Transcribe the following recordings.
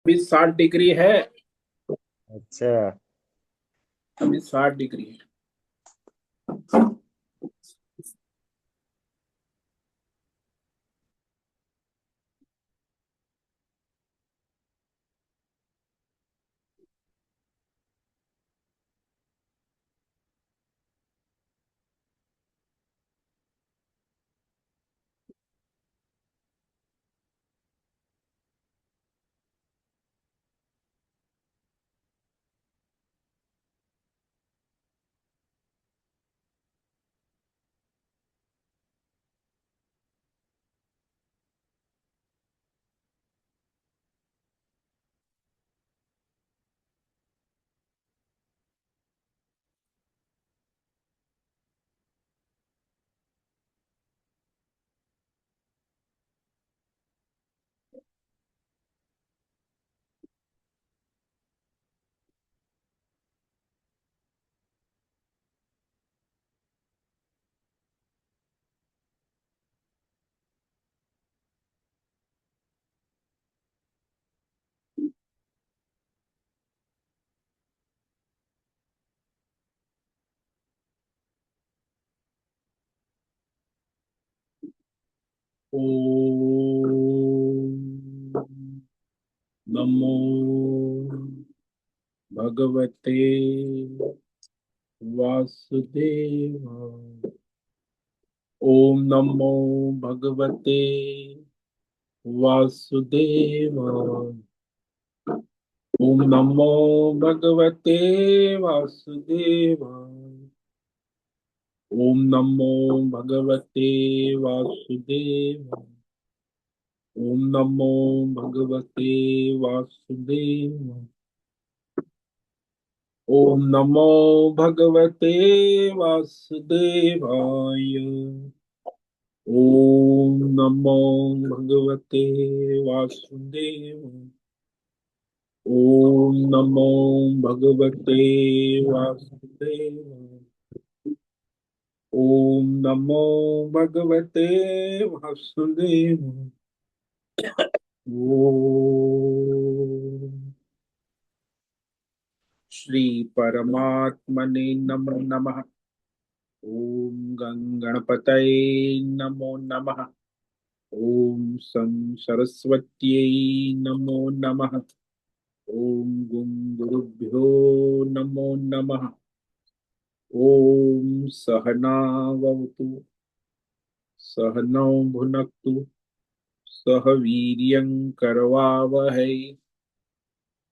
अभी 60 डिग्री है। अच्छा। अभी 60 डिग्री है। ओम नमो भगवते वासुदेवाय। ओम नमो भगवते वासुदेवाय। ओम नमो भगवते वासुदेवाय। ओम नमो भगवते वासुदेवाय। ओम नमो भगवते वासुदेवाय। ओम नमो भगवते वासुदेवाय। ओम नमो भगवते वासुदेवाय। ओम नमो भगवते वासुदेवाय। ओम नमो भगवते वासुदेवाय। ओम श्री परमात्मने नमो नमः। ओम गणपतये नमो नमः। ओम सं सरस्वत्यै नमो नमः। ओम गुरुभ्यो नमो नमः। ओम सहनावतु सहनौ भुनक्तु सह वीर्यं करवावहै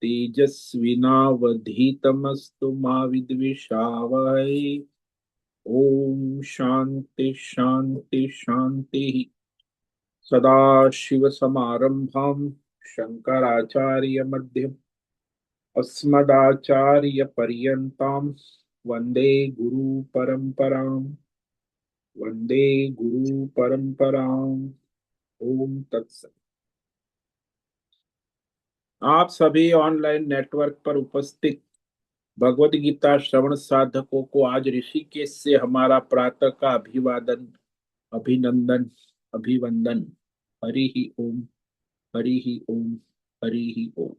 तेजस्विनावधीतमस्तु मा विद्विषावहै। ओम शांति शांति शांति। सदाशिवसमारम्भां शङ्कराचार्यमध्यम् अस्मदाचार्यपर्यन्तां वन्दे गुरुपरम्पराम्। वन्दे गुरुपरम्पराम्। ओम तत्सत्। आप सभी ऑनलाइन नेटवर्क पर उपस्थित भगवत गीता श्रवण साधकों को आज ऋषिकेश से हमारा प्रातः का अभिवादन, अभिनंदन, अभिवंदन। हरि ही ओम। हरि ही ओम। हरि ही ओम।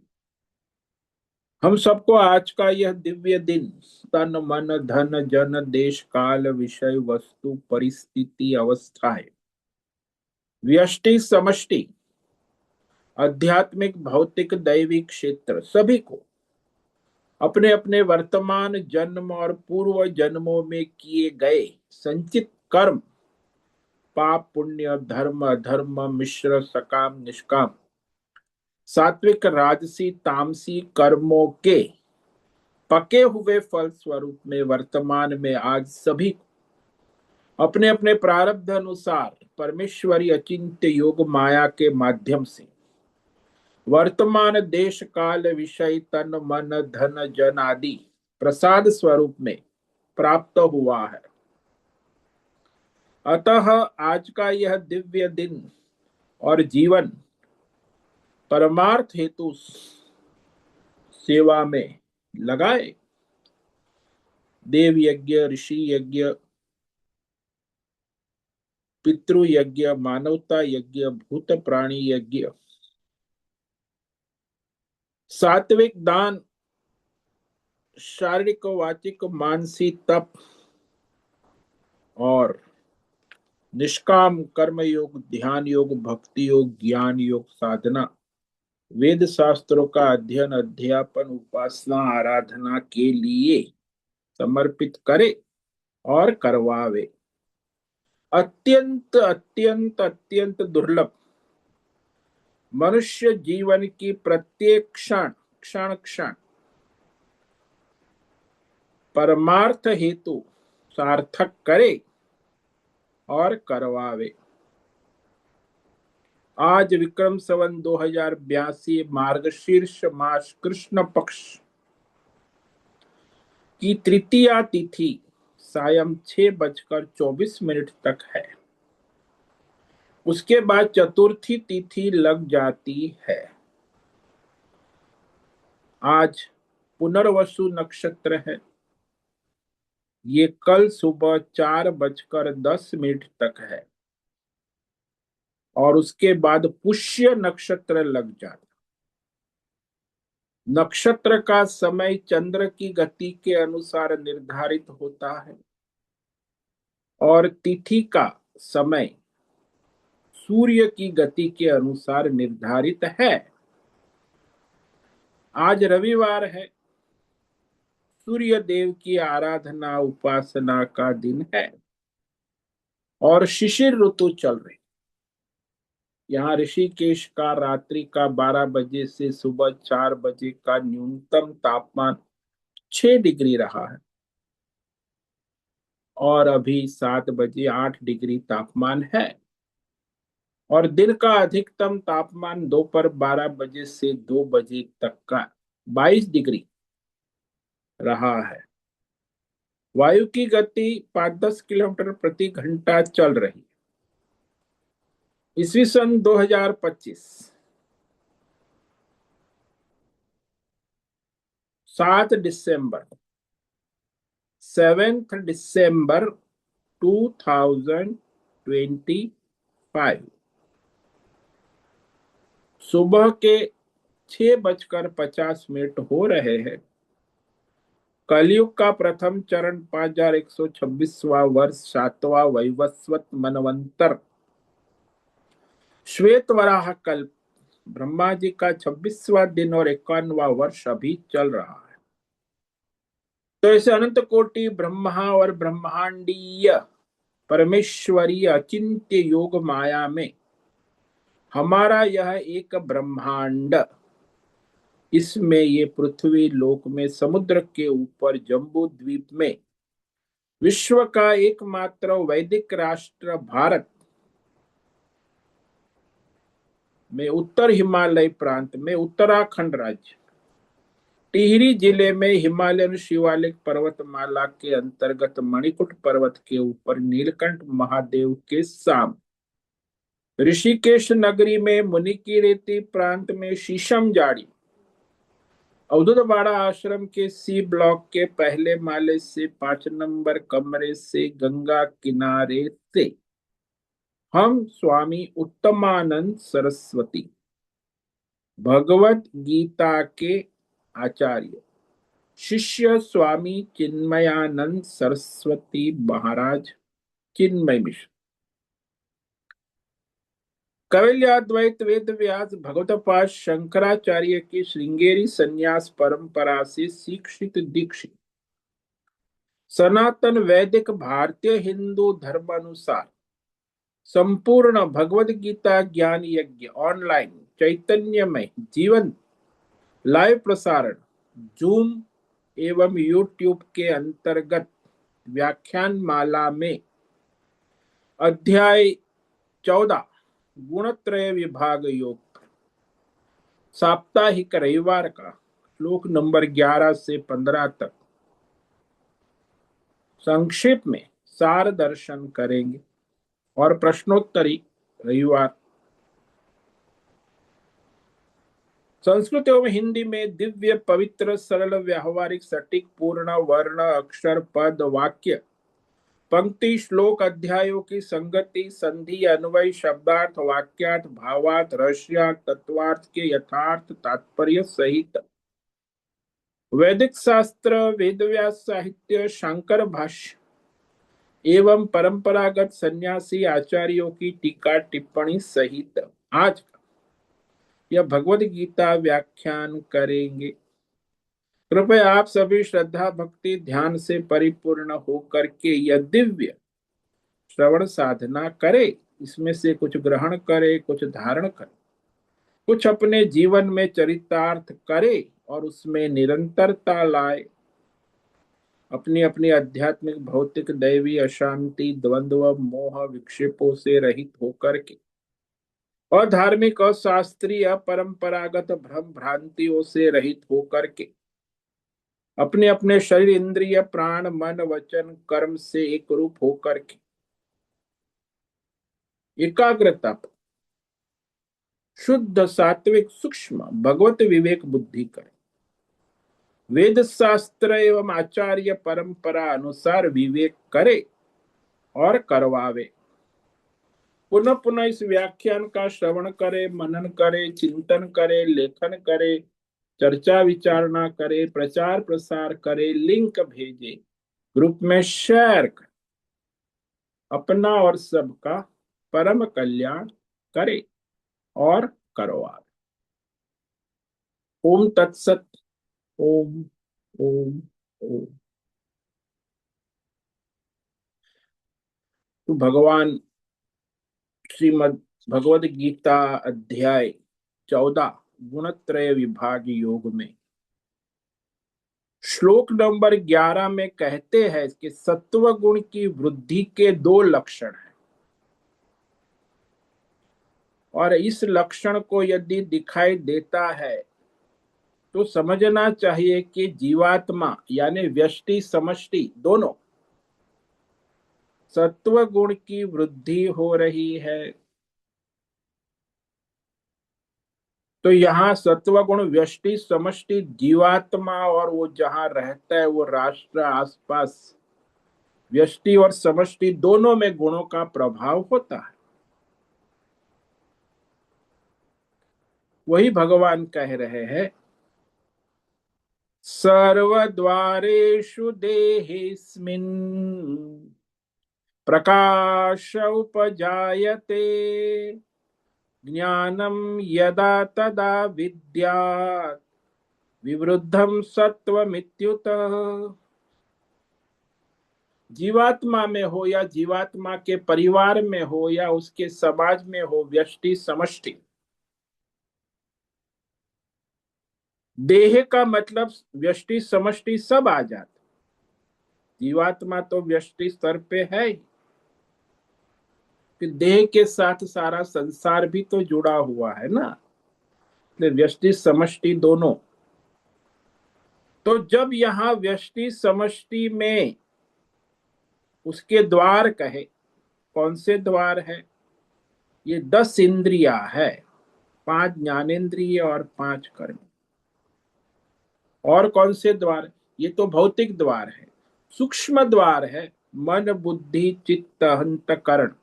हम सबको आज का यह दिव्य दिन तन मन धन जन देश काल विषय वस्तु परिस्थिति अवस्थाएं व्यष्टि समष्टि आध्यात्मिक भौतिक दैविक क्षेत्र सभी को अपने अपने वर्तमान जन्म और पूर्व जन्मों में किए गए संचित कर्म, पाप पुण्य धर्म अधर्म मिश्र सकाम निष्काम सात्विक राजसी तामसी कर्मों के पके हुए फल स्वरूप में वर्तमान में आज सभी अपने अपने प्रारब्ध अनुसार परमेश्वरी अचिंत्य योग माया के माध्यम से वर्तमान देश काल विषय तन मन धन जन आदि प्रसाद स्वरूप में प्राप्त हुआ है। अतः आज का यह दिव्य दिन और जीवन परमार्थ हेतु सेवा में लगाए। देव यज्ञ ऋषि यज्ञ पितृ यज्ञ मानवता यज्ञ भूत प्राणी यज्ञ सात्विक दान, शारीरिक वाचिक मानसिक तप और निष्काम कर्म योग, ध्यान योग, भक्ति योग, ज्ञान योग, साधना, वेद शास्त्रों का अध्ययन, अध्यापन, उपासना, आराधना के लिए समर्पित करे और करवावे। अत्यंत अत्यंत अत्यंत दुर्लभ मनुष्य जीवन की प्रत्येक क्षण क्षण क्षण परमार्थ हेतु सार्थक करे और करवावे। आज विक्रम संवत 2082 मार्गशीर्ष मास कृष्ण पक्ष की तृतीया तिथि सायं 6:24 तक है। उसके बाद चतुर्थी तिथि लग जाती है। आज पुनर्वसु नक्षत्र है। ये कल सुबह 4:10 तक है और उसके बाद पुष्य नक्षत्र लग जाता। नक्षत्र का समय चंद्र की गति के अनुसार निर्धारित होता है और तिथि का समय सूर्य की गति के अनुसार निर्धारित है। आज रविवार है। सूर्य देव की आराधना उपासना का दिन है और शिशिर ऋतु चल रही। यहाँ ऋषिकेश का रात्रि का 12 बजे से सुबह 4 बजे का न्यूनतम तापमान 6 डिग्री रहा है और अभी 7 बजे 8 डिग्री तापमान है और दिन का अधिकतम तापमान दोपहर 12 बजे से 2 बजे तक का 22 डिग्री रहा है। वायु की गति 5-10 किलोमीटर प्रति घंटा चल रही। ईस्वी सन 2025 7 दिसंबर 7 दिसंबर 2025 सुबह के 6:50 हो रहे हैं। कलयुग का प्रथम चरण 5126वां वर्ष 7वां वैवस्वत मनवंतर श्वेत वराह कल्प ब्रह्मा जी का 26वां दिन और 51वां वर्ष अभी चल रहा है। तो ऐसे अनंत कोटि ब्रह्मा और ब्रह्मांडीय परमेश्वरीय अचिंत्य योग माया में हमारा यह एक ब्रह्मांड, इसमें ये पृथ्वी लोक में समुद्र के ऊपर जम्बू द्वीप में विश्व का एकमात्र वैदिक राष्ट्र भारत में उत्तर हिमालय प्रांत में उत्तराखंड राज्य टिहरी जिले में हिमालयन शिवालिक पर्वतमाला के अंतर्गत मणिकुट पर्वत के ऊपर नीलकंठ महादेव के सामने ऋषिकेश नगरी में मुनि की रेती प्रांत में शीशम जाड़ी अवधूतवाड़ा आश्रम के सी ब्लॉक के पहले माले से 5 नंबर कमरे से गंगा किनारे से हम स्वामी उत्तमानंद सरस्वती भगवत गीता के आचार्य शिष्य स्वामी चिन्मयानंद सरस्वती महाराज चिन्मय मिश्र कैवल्याद्वैत वेद व्यास भगवतपाद शंकराचार्य की श्रृंगेरी संन्यास परंपरा से शिक्षित दीक्षित सनातन वैदिक भारतीय हिंदू धर्मानुसार संपूर्ण भगवद गीता ज्ञान यज्ञ ऑनलाइन चैतन्यमय जीवन लाइव प्रसारण जूम एवं यूट्यूब के अंतर्गत व्याख्यान माला में अध्याय 14 गुणत्रय विभाग योग साप्ताहिक रविवार का श्लोक नंबर 11 से 15 तक संक्षेप में सार दर्शन करेंगे और प्रश्नोत्तरी रविवार संस्कृत एवं हिंदी में दिव्य पवित्र सरल व्यावहारिक सटीक पूर्ण वर्ण अक्षर पद वाक्य पंक्ति श्लोक अध्यायों की संगति, संधि, अन्वय, शब्दार्थ, वाक्यार्थ, भावार्थ, रहस्यार्थ, तत्वार्थ के यथार्थ तात्पर्य सहित वैदिक शास्त्र, वेद व्यास साहित्य, शंकर भाष्य एवं परंपरागत सन्यासी आचार्यों की टीका टिप्पणी सहित आज यह भगवद गीता व्याख्यान करेंगे। कृपया आप सभी श्रद्धा भक्ति ध्यान से परिपूर्ण होकर के यह दिव्य श्रवण साधना करे। इसमें से कुछ ग्रहण करे, कुछ धारण करे, कुछ अपने जीवन में चरितार्थ करे और उसमें निरंतरता लाए। अपनी अपनी आध्यात्मिक, भौतिक, दैवी अशांति, द्वंद्व, मोह, विक्षेपों से रहित होकर के और धार्मिक और शास्त्रीय परंपरागत भ्रम भ्रांतियों से रहित होकर के अपने अपने शरीर, इंद्रिय, प्राण, मन, वचन, कर्म से एक रूप होकर के एकाग्रता, शुद्ध सात्विक सूक्ष्म भगवत विवेक बुद्धि करें। वेद शास्त्र एवं आचार्य परंपरा अनुसार विवेक करे और करवावे। पुनः पुनः इस व्याख्यान का श्रवण करे, मनन करे, चिंतन करे, लेखन करे, चर्चा विचारणा करे, प्रचार प्रसार करे, लिंक भेजे, ग्रुप में शेयर करे, अपना और सबका परम कल्याण करे और करवावे। ओम तत्सत। ओम ओम ओम। तो भगवान श्रीमद् भगवद गीता अध्याय 14 गुणत्रय विभाग योग में श्लोक नंबर 11 में कहते हैं कि सत्व गुण की वृद्धि के दो लक्षण हैं और इस लक्षण को यदि दिखाई देता है तो समझना चाहिए कि जीवात्मा यानी व्यष्टि समष्टि दोनों सत्व गुण की वृद्धि हो रही है। तो यहाँ सत्व गुण व्यष्टि समष्टि जीवात्मा और वो जहां रहता है वो राष्ट्र आसपास व्यष्टि और समष्टि दोनों में गुणों का प्रभाव होता है। वही भगवान कह रहे हैं सर्वद्वारेषु देहेऽस्मिन् प्रकाश उपजायते ज्ञानम यदा तदा विद्यात् विवृद्धम सत्वमित्युत। जीवात्मा में हो या जीवात्मा के परिवार में हो या उसके समाज में हो, व्यष्टि समष्टि, देह का मतलब व्यष्टि समष्टि सब आ जाता। जीवात्मा तो व्यष्टि स्तर पे है ही, कि देह के साथ सारा संसार भी तो जुड़ा हुआ है ना, व्यष्टि समष्टि दोनों। तो जब यहाँ व्यष्टि समष्टि में उसके द्वार कहे, कौन से द्वार है? ये 10 इंद्रिया है, 5 ज्ञानेन्द्रिय और 5 कर्म। और कौन से द्वार? ये तो भौतिक द्वार है। सूक्ष्म द्वार है मन, बुद्धि, चित्त, अंतकरण।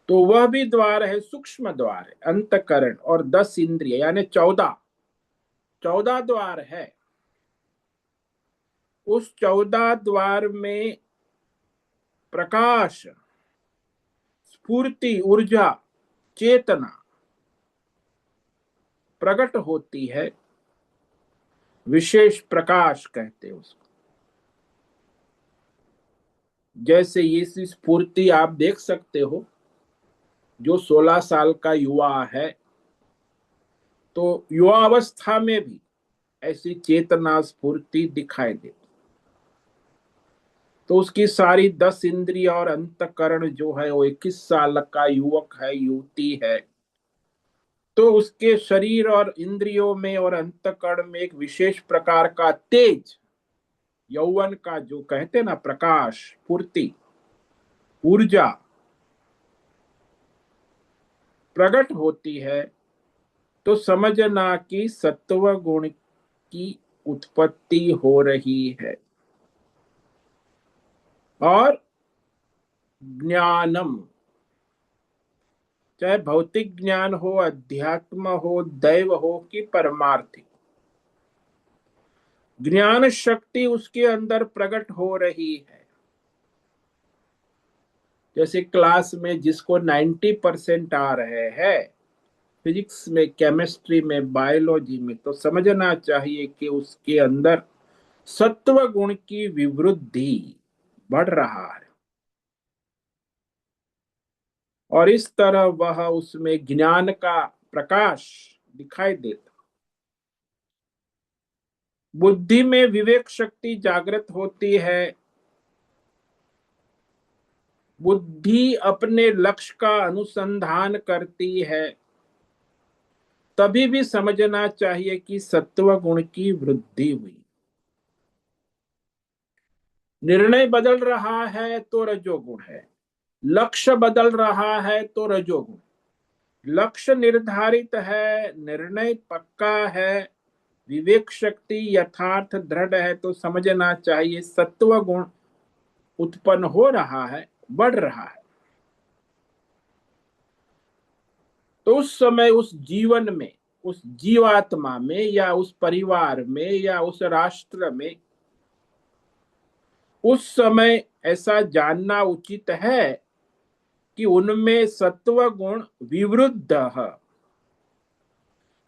तो वह भी द्वार है, सूक्ष्म द्वार है, अंतकरण। और 10 इंद्रिय यानी 14 द्वार है। उस 14 द्वार में प्रकाश, स्फूर्ति, ऊर्जा, चेतना प्रकट होती है। विशेष प्रकाश कहते हैं उसको। जैसे ये स्फूर्ति आप देख सकते हो, जो 16 साल का युवा है तो युवा अवस्था में भी ऐसी चेतना स्फूर्ति दिखाई देती। तो उसकी सारी 10 इंद्रिय और अंतकरण जो है वो 21 साल का युवक है, युवती है, तो उसके शरीर और इंद्रियों में और अंतकरण में एक विशेष प्रकार का तेज, यौवन का जो कहते ना प्रकाश, स्फूर्ति, ऊर्जा प्रकट होती है। तो समझना कि सत्व गुण की उत्पत्ति हो रही है। और ज्ञानम, चाहे भौतिक ज्ञान हो, अध्यात्म हो, दैव हो कि परमार्थिक, ज्ञान शक्ति उसके अंदर प्रकट हो रही है। जैसे क्लास में जिसको 90% आ रहे हैं फिजिक्स में, केमिस्ट्री में, बायोलॉजी में, तो समझना चाहिए कि उसके अंदर सत्व गुण की विवृद्धि बढ़ रहा है, और इस तरह वह उसमें ज्ञान का प्रकाश दिखाई देता। बुद्धि में विवेक शक्ति जागृत होती है। बुद्धि अपने लक्ष्य का अनुसंधान करती है। तभी भी समझना चाहिए कि सत्व गुण की वृद्धि हुई। निर्णय बदल रहा है तो रजोगुण है, लक्ष्य बदल रहा है तो रजोगुण। लक्ष्य निर्धारित है, निर्णय पक्का है, विवेक शक्ति यथार्थ दृढ़ है, तो समझना चाहिए सत्व गुण उत्पन्न हो रहा है, बढ़ रहा है। तो उस समय उस जीवन में, उस जीवात्मा में, या उस परिवार में, या उस राष्ट्र में, उस समय ऐसा जानना उचित है कि उनमें सत्व गुण विवृद्ध है,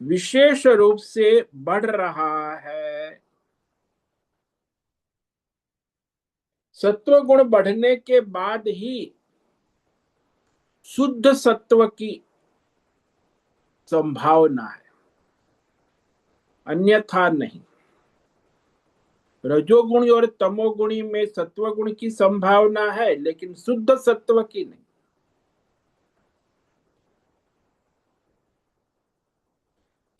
विशेष रूप से बढ़ रहा है। सत्व गुण बढ़ने के बाद ही शुद्ध सत्व की संभावना है, अन्यथा नहीं। रजोगुणी और तमोगुणी में सत्वगुण की संभावना है, लेकिन शुद्ध सत्व की नहीं।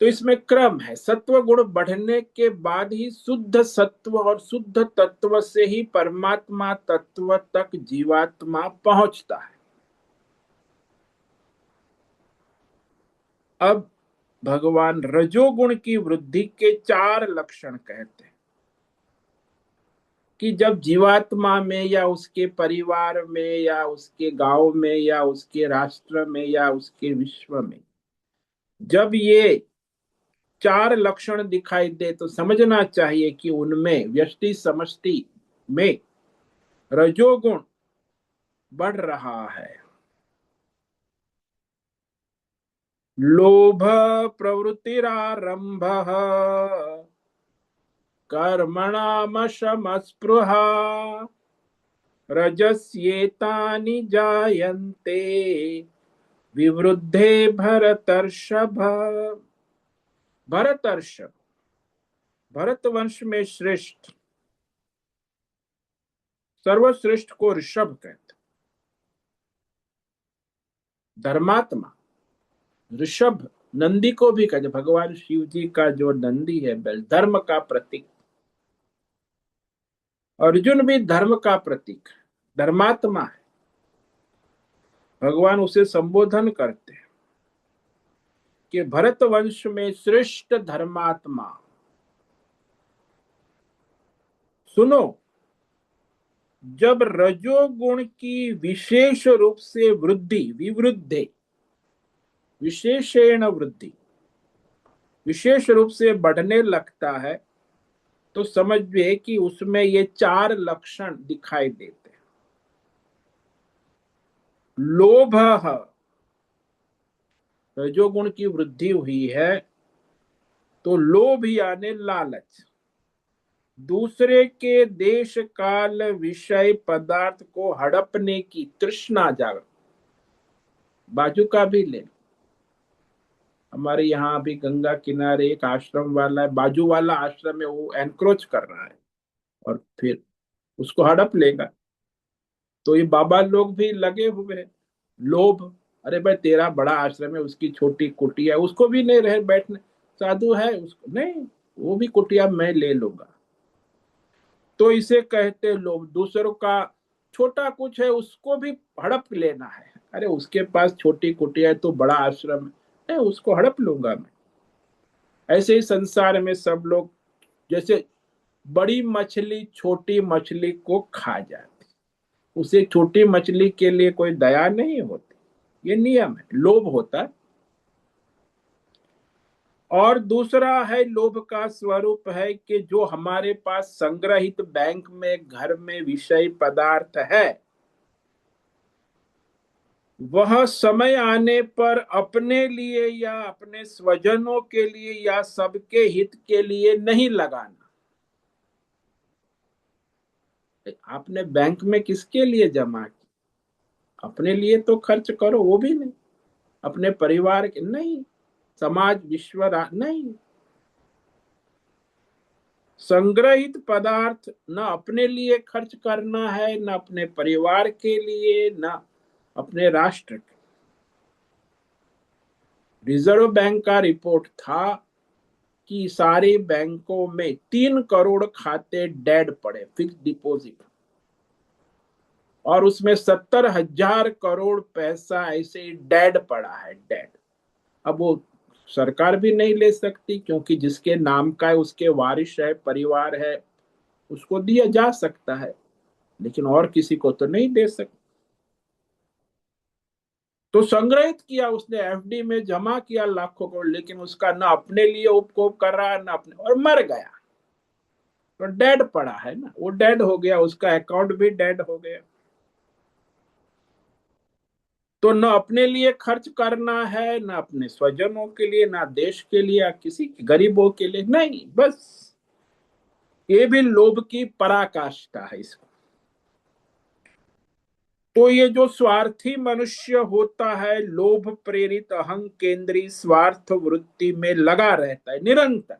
तो इसमें क्रम है, सत्व गुण बढ़ने के बाद ही शुद्ध सत्व और शुद्ध तत्व से ही परमात्मा तत्व तक जीवात्मा पहुंचता है। अब भगवान रजोगुण की वृद्धि के 4 लक्षण कहते हैं कि जब जीवात्मा में, या उसके परिवार में, या उसके गांव में, या उसके राष्ट्र में, या उसके विश्व में, जब ये 4 लक्षण दिखाई दे तो समझना चाहिए कि उनमें व्यष्टि समष्टि में रजोगुण बढ़ रहा है। लोभ प्रवृत्तिरारंभ, कर्मणामशमस्पृहा, रजस्येतानि जायन्ते विवृद्धे भरतर्षभ। भरतर्षभ, भरत वंश में श्रेष्ठ, सर्वश्रेष्ठ को ऋषभ कहते। धर्मात्मा ऋषभ, नंदी को भी कहते, भगवान शिव जी का जो नंदी है बैल, धर्म का प्रतीक। अर्जुन भी धर्म का प्रतीक, धर्मात्मा है। भगवान उसे संबोधन करते हैं कि भरत वंश में श्रेष्ठ धर्मात्मा। सुनो, जब रजोगुण की विशेष रूप से वृद्धि, विवृद्धि, विशेषण वृद्धि, विशेष रूप से बढ़ने लगता है, तो समझिए कि उसमें ये 4 लक्षण दिखाई देते हैं। लोभ, रजोगुण की वृद्धि हुई है तो लोभ यानी लालच, दूसरे के देश काल विषय पदार्थ को हड़पने की तृष्णा जागृत। बाजू का भी ले, हमारे यहाँ अभी गंगा किनारे एक आश्रम वाला है, बाजू वाला आश्रम है, वो एनक्रोच कर रहा है और फिर उसको हड़प लेगा। तो ये बाबा लोग भी लगे हुए हैं। लोभ, अरे भाई तेरा बड़ा आश्रम है, उसकी छोटी कुटिया, उसको भी नहीं रहे बैठने, साधु है उसको नहीं, वो भी कुटिया मैं ले लूंगा। तो इसे कहते लोभ। दूसरों का छोटा कुछ है उसको भी हड़प लेना है, अरे उसके पास छोटी कुटिया है तो बड़ा आश्रम है, नहीं उसको हड़प लूंगा मैं। ऐसे ही संसार में सब लोग, जैसे बड़ी मछली छोटी मछली को खा जाती, उसे छोटी मछली के लिए कोई दया नहीं होती। ये नियम है, लोभ होता है। और दूसरा है, लोभ का स्वरूप है कि जो हमारे पास संग्रहित बैंक में घर में विषय पदार्थ है, वह समय आने पर अपने लिए या अपने स्वजनों के लिए या सबके हित के लिए नहीं लगाना। आपने बैंक में किसके लिए जमा की? अपने लिए तो खर्च करो, वो भी नहीं। अपने परिवार के नहीं, समाज विश्व नहीं। संग्रहित पदार्थ न अपने लिए खर्च करना है, न अपने परिवार के लिए, न अपने राष्ट्र के। रिजर्व बैंक का रिपोर्ट था कि सारे बैंकों में 3 करोड़ खाते डेड पड़े, फिक्स डिपॉजिट, और उसमें 70,000 करोड़ पैसा ऐसे ही डेड पड़ा है, डेड। अब वो सरकार भी नहीं ले सकती, क्योंकि जिसके नाम का है, उसके वारिस है, परिवार है, उसको दिया जा सकता है, लेकिन और किसी को तो नहीं दे सकते। तो संग्रहित किया उसने, एफडी में जमा किया लाखों करोड़, लेकिन उसका ना अपने लिए उपभोग कर रहा है, ना अपने, और मर गया। तो डेड पड़ा है ना, वो डेड हो गया, उसका अकाउंट भी डेड हो गया। तो न अपने लिए खर्च करना है, न अपने स्वजनों के लिए, ना देश के लिए, या किसी गरीबों के लिए नहीं, बस। ये भी लोभ की पराकाष्ठा है इसको। तो ये जो स्वार्थी मनुष्य होता है, लोभ प्रेरित अहं केंद्री स्वार्थ वृत्ति में लगा रहता है निरंतर,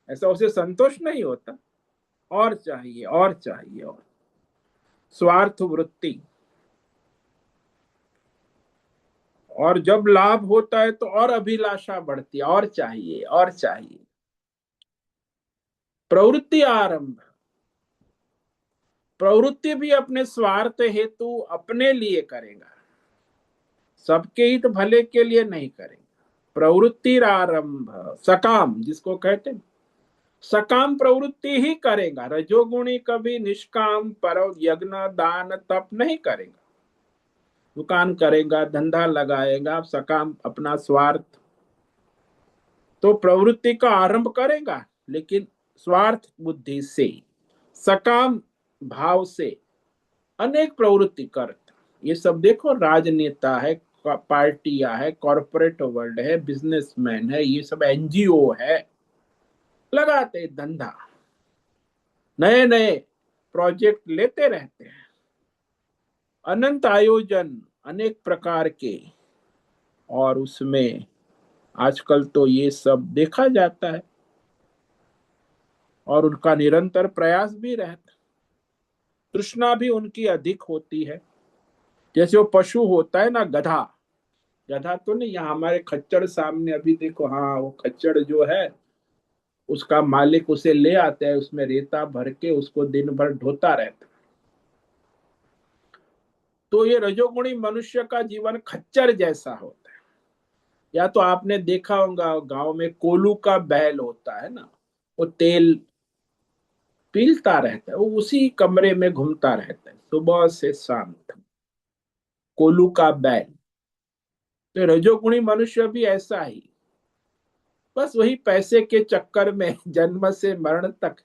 ऐसा उसे संतोष नहीं होता, और चाहिए और चाहिए और, स्वार्थ वृत्ति। और जब लाभ होता है तो और अभिलाषा बढ़ती है, और चाहिए और चाहिए। प्रवृत्ति आरंभ, प्रवृत्ति भी अपने स्वार्थ हेतु अपने लिए करेगा, सबके हित भले के लिए नहीं करेगा। प्रवृत्ति आरंभ सकाम, जिसको कहते हैं सकाम प्रवृत्ति ही करेगा। रजोगुणी कभी निष्काम पर यज्ञ दान तप नहीं करेगा। दुकान करेगा, धंधा लगाएगा, सकाम अपना स्वार्थ, तो प्रवृत्ति का आरंभ करेगा, लेकिन स्वार्थ बुद्धि से, सकाम भाव से अनेक प्रवृत्ति करता। ये सब देखो, राजनेता है, पार्टियां है, कॉरपोरेट वर्ल्ड है, बिजनेसमैन है, ये सब एनजीओ है, लगाते धंधा, नए नए प्रोजेक्ट लेते रहते हैं, अनंत आयोजन अनेक प्रकार के। और उसमें आजकल तो ये सब देखा जाता है, और उनका निरंतर प्रयास भी रहता। तृष्णा भी उनकी अधिक होती है। जैसे वो पशु होता है ना, गधा, गधा तो नहीं, यहाँ हमारे खच्चर सामने अभी देखो, हाँ वो खच्चर जो है, उसका मालिक उसे ले आता है, उसमें रेता भर के उसको दिन भर ढोता रहता है। तो ये रजोगुणी मनुष्य का जीवन खच्चर जैसा होता है। या तो आपने देखा होगा, गांव में कोलू का बैल होता है ना, वो तेल पीलता रहता है, वो उसी कमरे में घूमता रहता है सुबह से शाम तक, कोलू का बैल। तो रजोगुणी मनुष्य भी ऐसा ही, बस वही पैसे के चक्कर में जन्म से मरण तक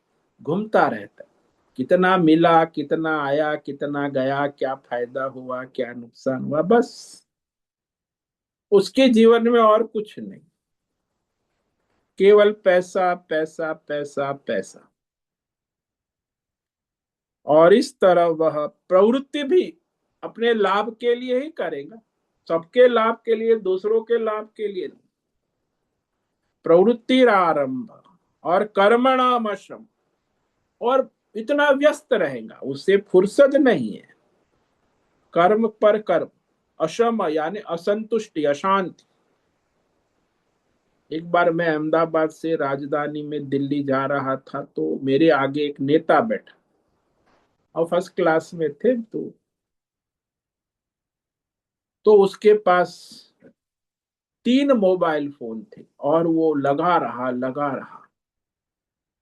घूमता रहता है। कितना मिला, कितना आया, कितना गया, क्या फायदा हुआ, क्या नुकसान हुआ, बस उसके जीवन में और कुछ नहीं, केवल पैसा पैसा पैसा पैसा। और इस तरह वह प्रवृत्ति भी अपने लाभ के लिए ही करेगा, सबके लाभ के लिए, दूसरों के लाभ के लिए नहीं। प्रवृत्ति आरंभ और कर्मणाम श्रम, और इतना व्यस्त रहेगा, उससे फुर्सत नहीं है। कर्म पर कर्म, अशम यानी असंतुष्टि, अशांति। एक बार मैं अहमदाबाद से राजधानी में दिल्ली जा रहा था, तो मेरे आगे एक नेता बैठा, और फर्स्ट क्लास में थे, तो उसके पास 3 मोबाइल फोन थे, और वो लगा रहा लगा रहा।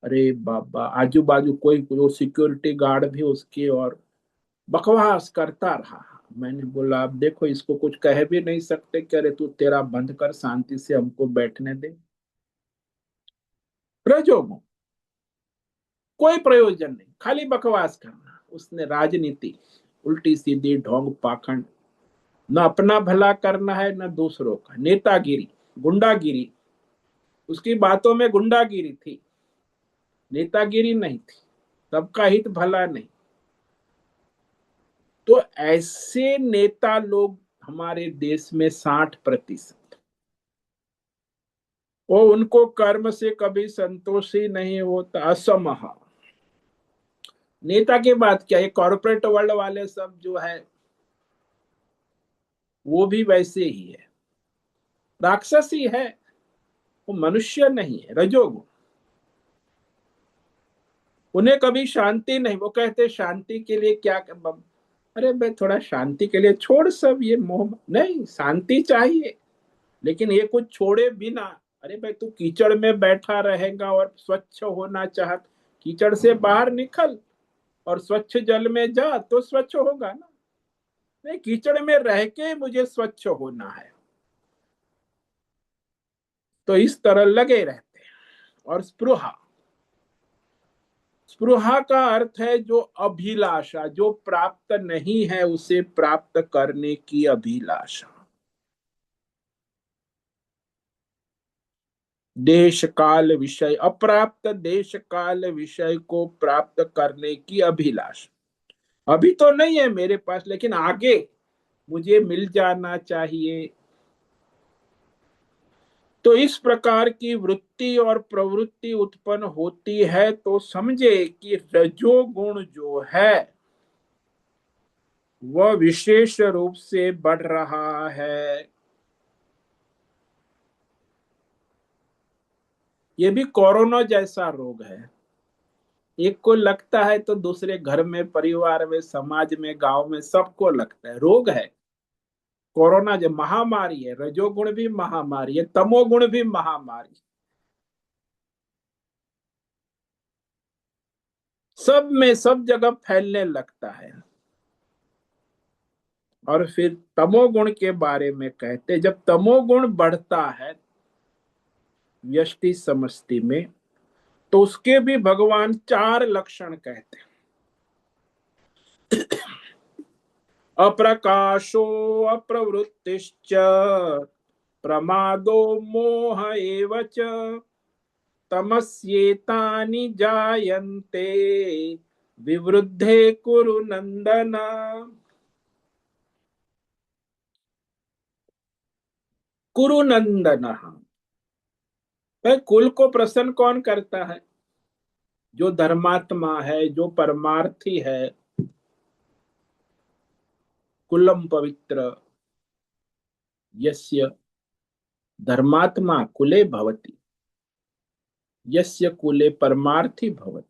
अरे बाबा, आजू बाजू कोई, वो सिक्योरिटी गार्ड भी उसके, और बकवास करता रहा। मैंने बोला अब देखो, इसको कुछ कह भी नहीं सकते कि अरे तू तेरा बंद कर, शांति से हमको बैठने दे। रजोगुण, कोई प्रयोजन नहीं, खाली बकवास करना। उसने राजनीति, उल्टी सीधी ढोंग पाखंड, न अपना भला करना है न दूसरों का, नेतागिरी, गुंडागिरी। उसकी बातों में गुंडागिरी थी, नेतागिरी नहीं थी, सबका हित भला नहीं। तो ऐसे नेता लोग हमारे देश में 60%। वो उनको कर्म से कभी संतोष ही नहीं होता, असमहा। नेता की बात क्या है, कॉर्पोरेट वर्ल्ड वाले सब जो है वो भी वैसे ही है, राक्षस ही है, वो मनुष्य नहीं है, रजोगुण। उन्हें कभी शांति नहीं, वो कहते शांति के लिए क्या अरे भाई थोड़ा शांति के लिए छोड़ सब ये मोह, नहीं शांति चाहिए, लेकिन ये कुछ छोड़े बिना। अरे भाई तू कीचड़ में बैठा रहेगा और स्वच्छ होना चाहत, कीचड़ से बाहर निकल और स्वच्छ जल में जा तो स्वच्छ होगा ना। नहीं, कीचड़ में रह के मुझे स्वच्छ होना है, तो इस तरह लगे रहते हैं। और स्पृहा, स्पृहा का अर्थ है जो अभिलाषा, जो प्राप्त नहीं है उसे प्राप्त करने की अभिलाषा। देश काल विषय, अप्राप्त देश काल विषय को प्राप्त करने की अभिलाषा। अभी तो नहीं है मेरे पास, लेकिन आगे मुझे मिल जाना चाहिए। तो इस प्रकार की वृत्ति और प्रवृत्ति उत्पन्न होती है तो समझे कि रजोगुण जो है वह विशेष रूप से बढ़ रहा है। ये भी कोरोना जैसा रोग है, एक को लगता है तो दूसरे घर में, परिवार में, समाज में, गांव में सबको लगता है, रोग है। कोरोना जो महामारी है, रजोगुण भी महामारी है, तमोगुण भी महामारी, सब में सब जगह फैलने लगता है। और फिर तमोगुण के बारे में कहते, जब तमोगुण बढ़ता है व्यष्टि समष्टि में, तो उसके भी भगवान 4 लक्षण कहते हैं। अप्रकाशो अप्रवृत्तिश्च प्रमादो मोह एव च तमस्येतानि जायन्ते विवृद्धे कुरु नंदन। कुरु नंदन, भाई कुल को प्रसन्न कौन करता है? जो धर्मात्मा है, जो परमार्थी है। कुलम पवित्र यस्य धर्मात्मा कुले भवति, यस्य कुले परमार्थी भवति।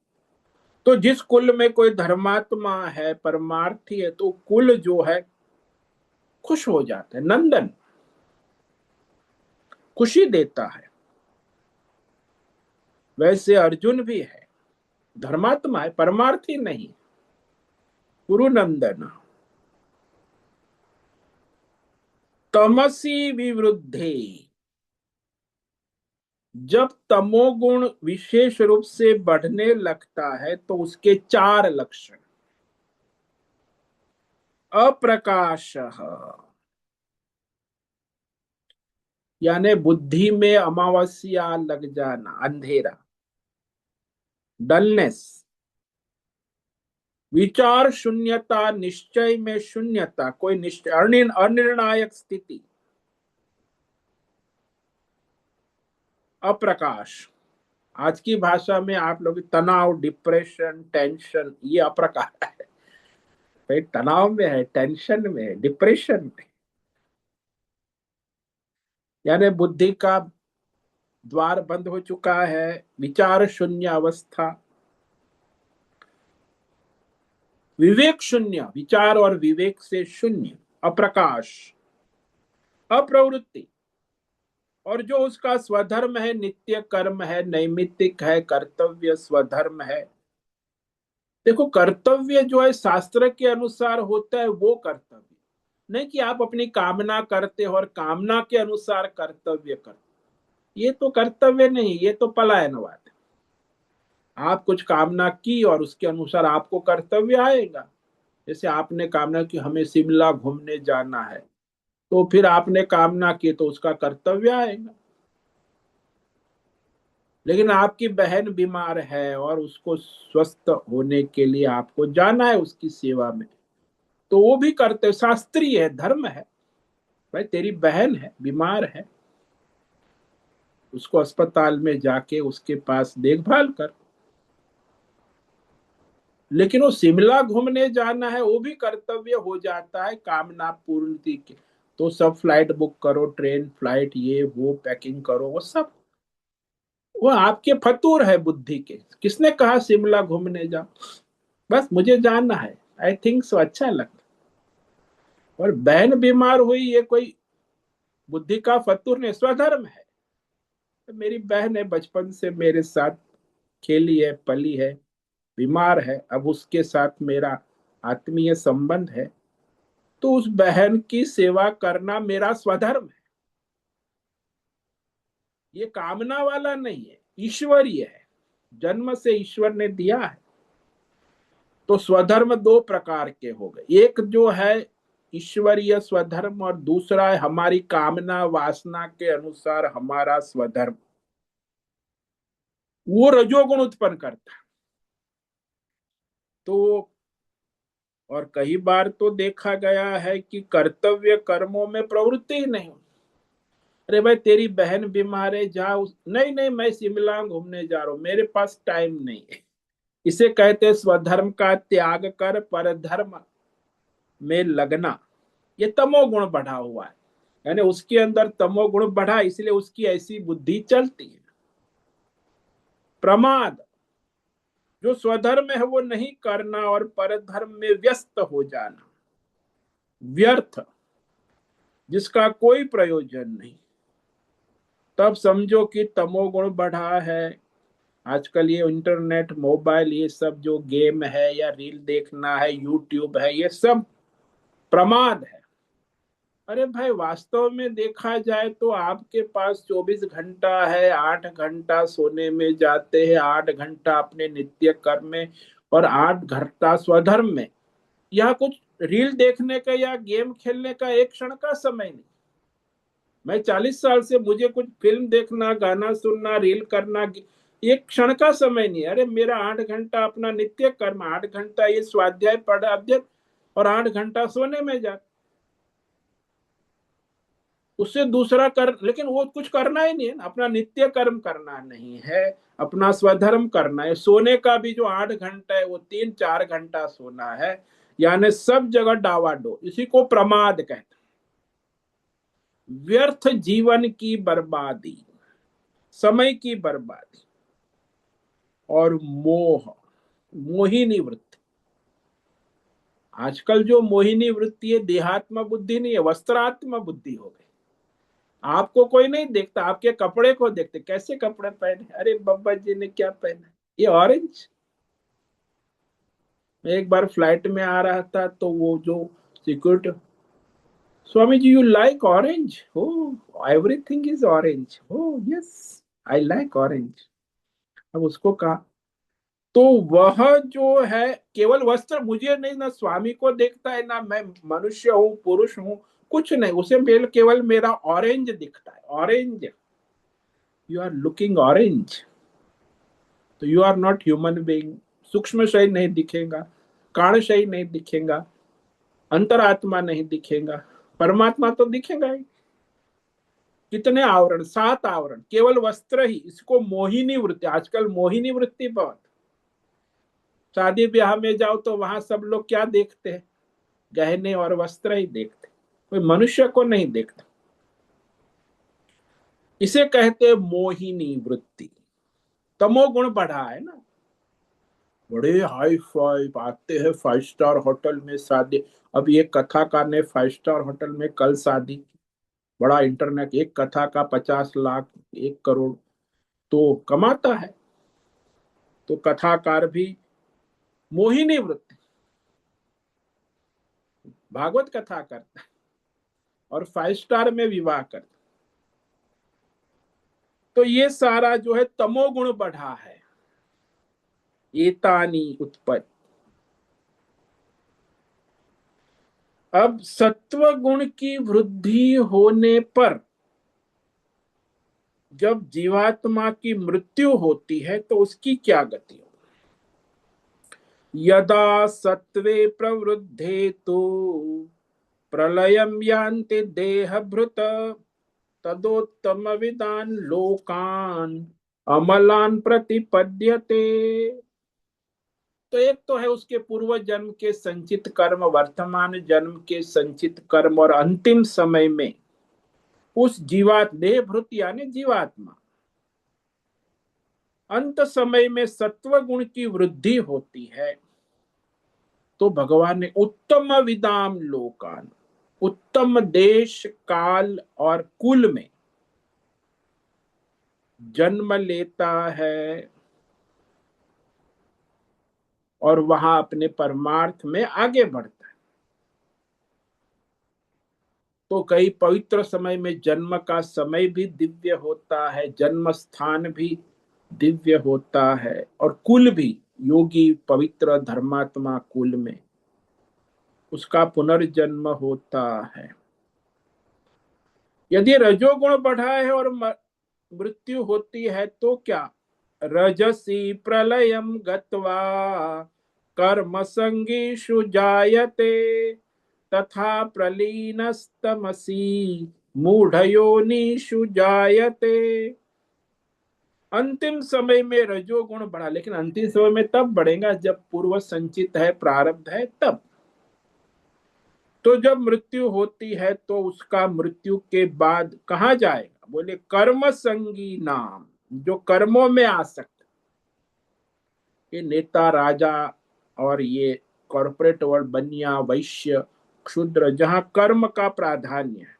तो जिस कुल में कोई धर्मात्मा है, परमार्थी है, तो कुल जो है खुश हो जाता है, नंदन, खुशी देता है। वैसे अर्जुन भी है, धर्मात्मा है, परमार्थी नहीं। कुरु नंदन, तमसी विवृद्धे, जब तमोगुण विशेष रूप से बढ़ने लगता है तो उसके 4 लक्षण। अप्रकाश, यानी बुद्धि में अमावस्या लग जाना, अंधेरा, डलनेस। विचार शून्यता, निश्चय में शून्यता, कोई निश्चय, अनिर्णायक स्थिति। अप्रकाश, आज की भाषा में आप लोग तनाव, डिप्रेशन, टेंशन, ये अप्रकाश है। भाई तनाव में है, टेंशन में है, डिप्रेशन में, यानी बुद्धि का द्वार बंद हो चुका है, विचार शून्य अवस्था। विवेक शून्य, विचार और विवेक से शून्य, अप्रकाश। अप्रवृत्ति, और जो उसका स्वधर्म है, नित्य कर्म है, नैमित्तिक है, कर्तव्य स्वधर्म है, देखो, कर्तव्य जो है शास्त्र के अनुसार होता है वो कर्तव्य, नहीं कि आप अपनी कामना करते हो और कामना के अनुसार कर्तव्य करते। ये तो कर्तव्य नहीं, ये तो पलायनवाद है। आप कुछ कामना की और उसके अनुसार आपको कर्तव्य आएगा। जैसे आपने कामना की हमें शिमला घूमने जाना है, तो फिर आपने कामना की तो उसका कर्तव्य आएगा। लेकिन आपकी बहन बीमार है और उसको स्वस्थ होने के लिए आपको जाना है उसकी सेवा में, तो वो भी कर्तव्य शास्त्रीय है, धर्म है। भाई तेरी बहन है, बीमार है, उसको अस्पताल में जाके उसके पास देखभाल कर। लेकिन वो शिमला घूमने जाना है वो भी कर्तव्य हो जाता है कामना पूर्ति के। तो सब फ्लाइट बुक करो, ट्रेन फ्लाइट ये वो पैकिंग करो, वो सब वो आपके फतूर है बुद्धि के। किसने कहा शिमला घूमने जाओ? बस मुझे जानना है, आई थिंक सो, अच्छा लगता। और बहन बीमार हुई, ये कोई बुद्धि का फतूर नहीं, स्वधर्म है। तो मेरी बहन है, बचपन से मेरे साथ खेली है, पली है, बीमार है, अब उसके साथ मेरा आत्मीय संबंध है, तो उस बहन की सेवा करना मेरा स्वधर्म है। ये कामना वाला नहीं है, ईश्वरीय है, जन्म से ईश्वर ने दिया है। तो स्वधर्म दो प्रकार के हो गए, एक जो है ईश्वरीय स्वधर्म और दूसरा है हमारी कामना वासना के अनुसार हमारा स्वधर्म। वो रजोगुण उत्पन्न करता है। तो और कई बार तो देखा गया है कि कर्तव्य कर्मों में प्रवृत्ति ही नहीं। अरे भाई तेरी बहन बीमार है, जा नहीं नहीं मैं शिमला घूमने जा रहा हूं, मेरे पास टाइम नहीं है। इसे कहते हैं स्वधर्म का त्याग कर पर धर्म में लगना। ये तमोगुण बढ़ा हुआ है, यानी उसके अंदर तमोगुण बढ़ा, इसलिए उसकी ऐसी बुद्धि चलती है। प्रमाद, जो स्वधर्म है वो नहीं करना और परधर्म में व्यस्त हो जाना। व्यर्थ, जिसका कोई प्रयोजन नहीं, तब समझो कि तमोगुण बढ़ा है। आजकल ये इंटरनेट मोबाइल ये सब जो गेम है या रील देखना है, यूट्यूब है, ये सब प्रमाद है। अरे भाई वास्तव में देखा जाए तो आपके पास 24 घंटा है, 8 घंटा सोने में जाते हैं, 8 घंटा अपने नित्य कर्म में और 8 घंटा स्वधर्म में। यह कुछ रील देखने का या गेम खेलने का एक क्षण का समय नहीं। मैं 40 साल से, मुझे कुछ फिल्म देखना, गाना सुनना, रील करना एक क्षण का समय नहीं। अरे मेरा 8 घंटा अपना नित्य कर्म, 8 घंटा ये स्वाध्याय पढ़ अध्ययन और 8 घंटा सोने में जाता। उससे दूसरा कर, लेकिन वो कुछ करना ही नहीं है, अपना नित्य कर्म करना नहीं है, अपना स्वधर्म करना है। सोने का भी जो 8 घंटा है वो 3-4 घंटा सोना है, यानी सब जगह डावाडोल। इसी को प्रमाद कहते हैं। व्यर्थ जीवन की बर्बादी, समय की बर्बादी और मोह, मोहिनी वृत्ति। आजकल जो मोहिनी वृत्ति है देहात्म बुद्धि नहीं है, वस्त्रात्म बुद्धि हो गई। आपको कोई नहीं देखता, आपके कपड़े को देखते, कैसे कपड़े पहने, अरे बब्बा जी ने क्या पहना, ये ऑरेंज। मैं एक बार फ्लाइट में आ रहा था तो वो जो security, Swami ji you like orange, oh everything is orange, oh yes I like orange. अब उसको कहा, तो वह जो है केवल वस्त्र, मुझे नहीं, ना स्वामी को देखता है, ना मैं मनुष्य हूँ पुरुष हूँ, कुछ नहीं, उसे मेल केवल मेरा ऑरेंज दिखता है, orange. You are looking orange, तो you are not human being. सूक्ष्म शरीर नहीं दिखेगा, कारण शरीर नहीं दिखेगा, अंतरात्मा नहीं दिखेगा, परमात्मा तो दिखेगा ही। कितने आवरण, 7 आवरण, केवल वस्त्र ही, इसको मोहिनी वृत्ति, आजकल मोहिनी वृत्ति बहुत। शादी ब्याह में जाओ तो वहां सब लोग क्या देखते हैं? गहने और वस्त्र ही देखते, कोई मनुष्य को नहीं देखता। इसे कहते हैं मोहिनी वृत्ति। तमोगुण बढ़ा है ना। बड़े हाई फाई आते हैं 5 स्टार होटल में शादी। अब ये कथाकार ने 5 स्टार होटल में कल शादी की। बड़ा इंटरनेट, एक कथा का 50 लाख, 1 करोड़ तो कमाता है। तो कथाकार भी मोहिनी वृत्ति, भागवत कथा करता है और 5 स्टार में विवाह करता, तो ये सारा जो है तमोगुण बढ़ा है। एतानी उत्पत्ति। अब सत्व गुण की वृद्धि होने पर जब जीवात्मा की मृत्यु होती है तो उसकी क्या गति हो? यदा सत्वे प्रवृद्धे तो प्रलयम यान्ति देहभृत तदोत्तम विदान लोकान अमलान प्रतिपद्यते। तो एक तो है उसके पूर्व जन्म के संचित कर्म, वर्तमान जन्म के संचित कर्म, और अंतिम समय में उस जीवात देहभृत यानी जीवात्मा अंत समय में सत्व गुण की वृद्धि होती है तो भगवान ने उत्तम विदाम लोकान, उत्तम देश काल और कुल में जन्म लेता है और वहां अपने परमार्थ में आगे बढ़ता है। तो कई पवित्र समय में जन्म का समय भी दिव्य होता है, जन्म स्थान भी दिव्य होता है, और कुल भी योगी पवित्र धर्मात्मा कुल में उसका पुनर्जन्म होता है। यदि रजोगुण बढ़ा है और मृत्यु होती है तो क्या? रजसी प्रलयम गत्वा कर्म संगीषु जायते तथा प्रलीनस्तमसी मूढ़योनिषु जायते। अंतिम समय में रजोगुण बढ़ा, लेकिन अंतिम समय में तब बढ़ेगा जब पूर्व संचित है, प्रारब्ध है तब। तो जब मृत्यु होती है तो उसका मृत्यु के बाद कहाँ जाएगा? बोले कर्म संगी नाम, जो कर्मों में आ सकते, ये नेता राजा और ये कॉर्पोरेट वर्ल्ड, बनिया वैश्य क्षुद्र, जहां कर्म का प्राधान्य है,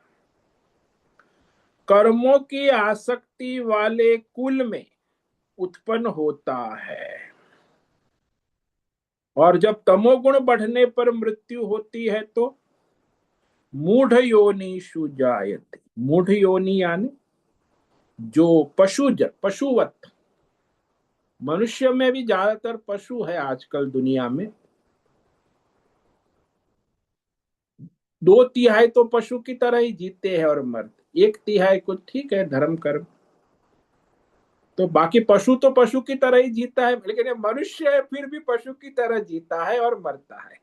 कर्मों की आसक्ति वाले कुल में उत्पन्न होता है। और जब तमोगुण बढ़ने पर मृत्यु होती है तो मूढ़ योनिषु जायते। मूढ़ योनि यानी जो पशुवत, मनुष्य में भी ज्यादातर पशु है आजकल दुनिया में। 2/3 तो पशु की तरह ही जीते हैं और मरते, 1/3 कुछ ठीक है धर्म कर्म, तो बाकी पशु तो पशु की तरह ही जीता है, लेकिन ये मनुष्य है फिर भी पशु की तरह जीता है और मरता है।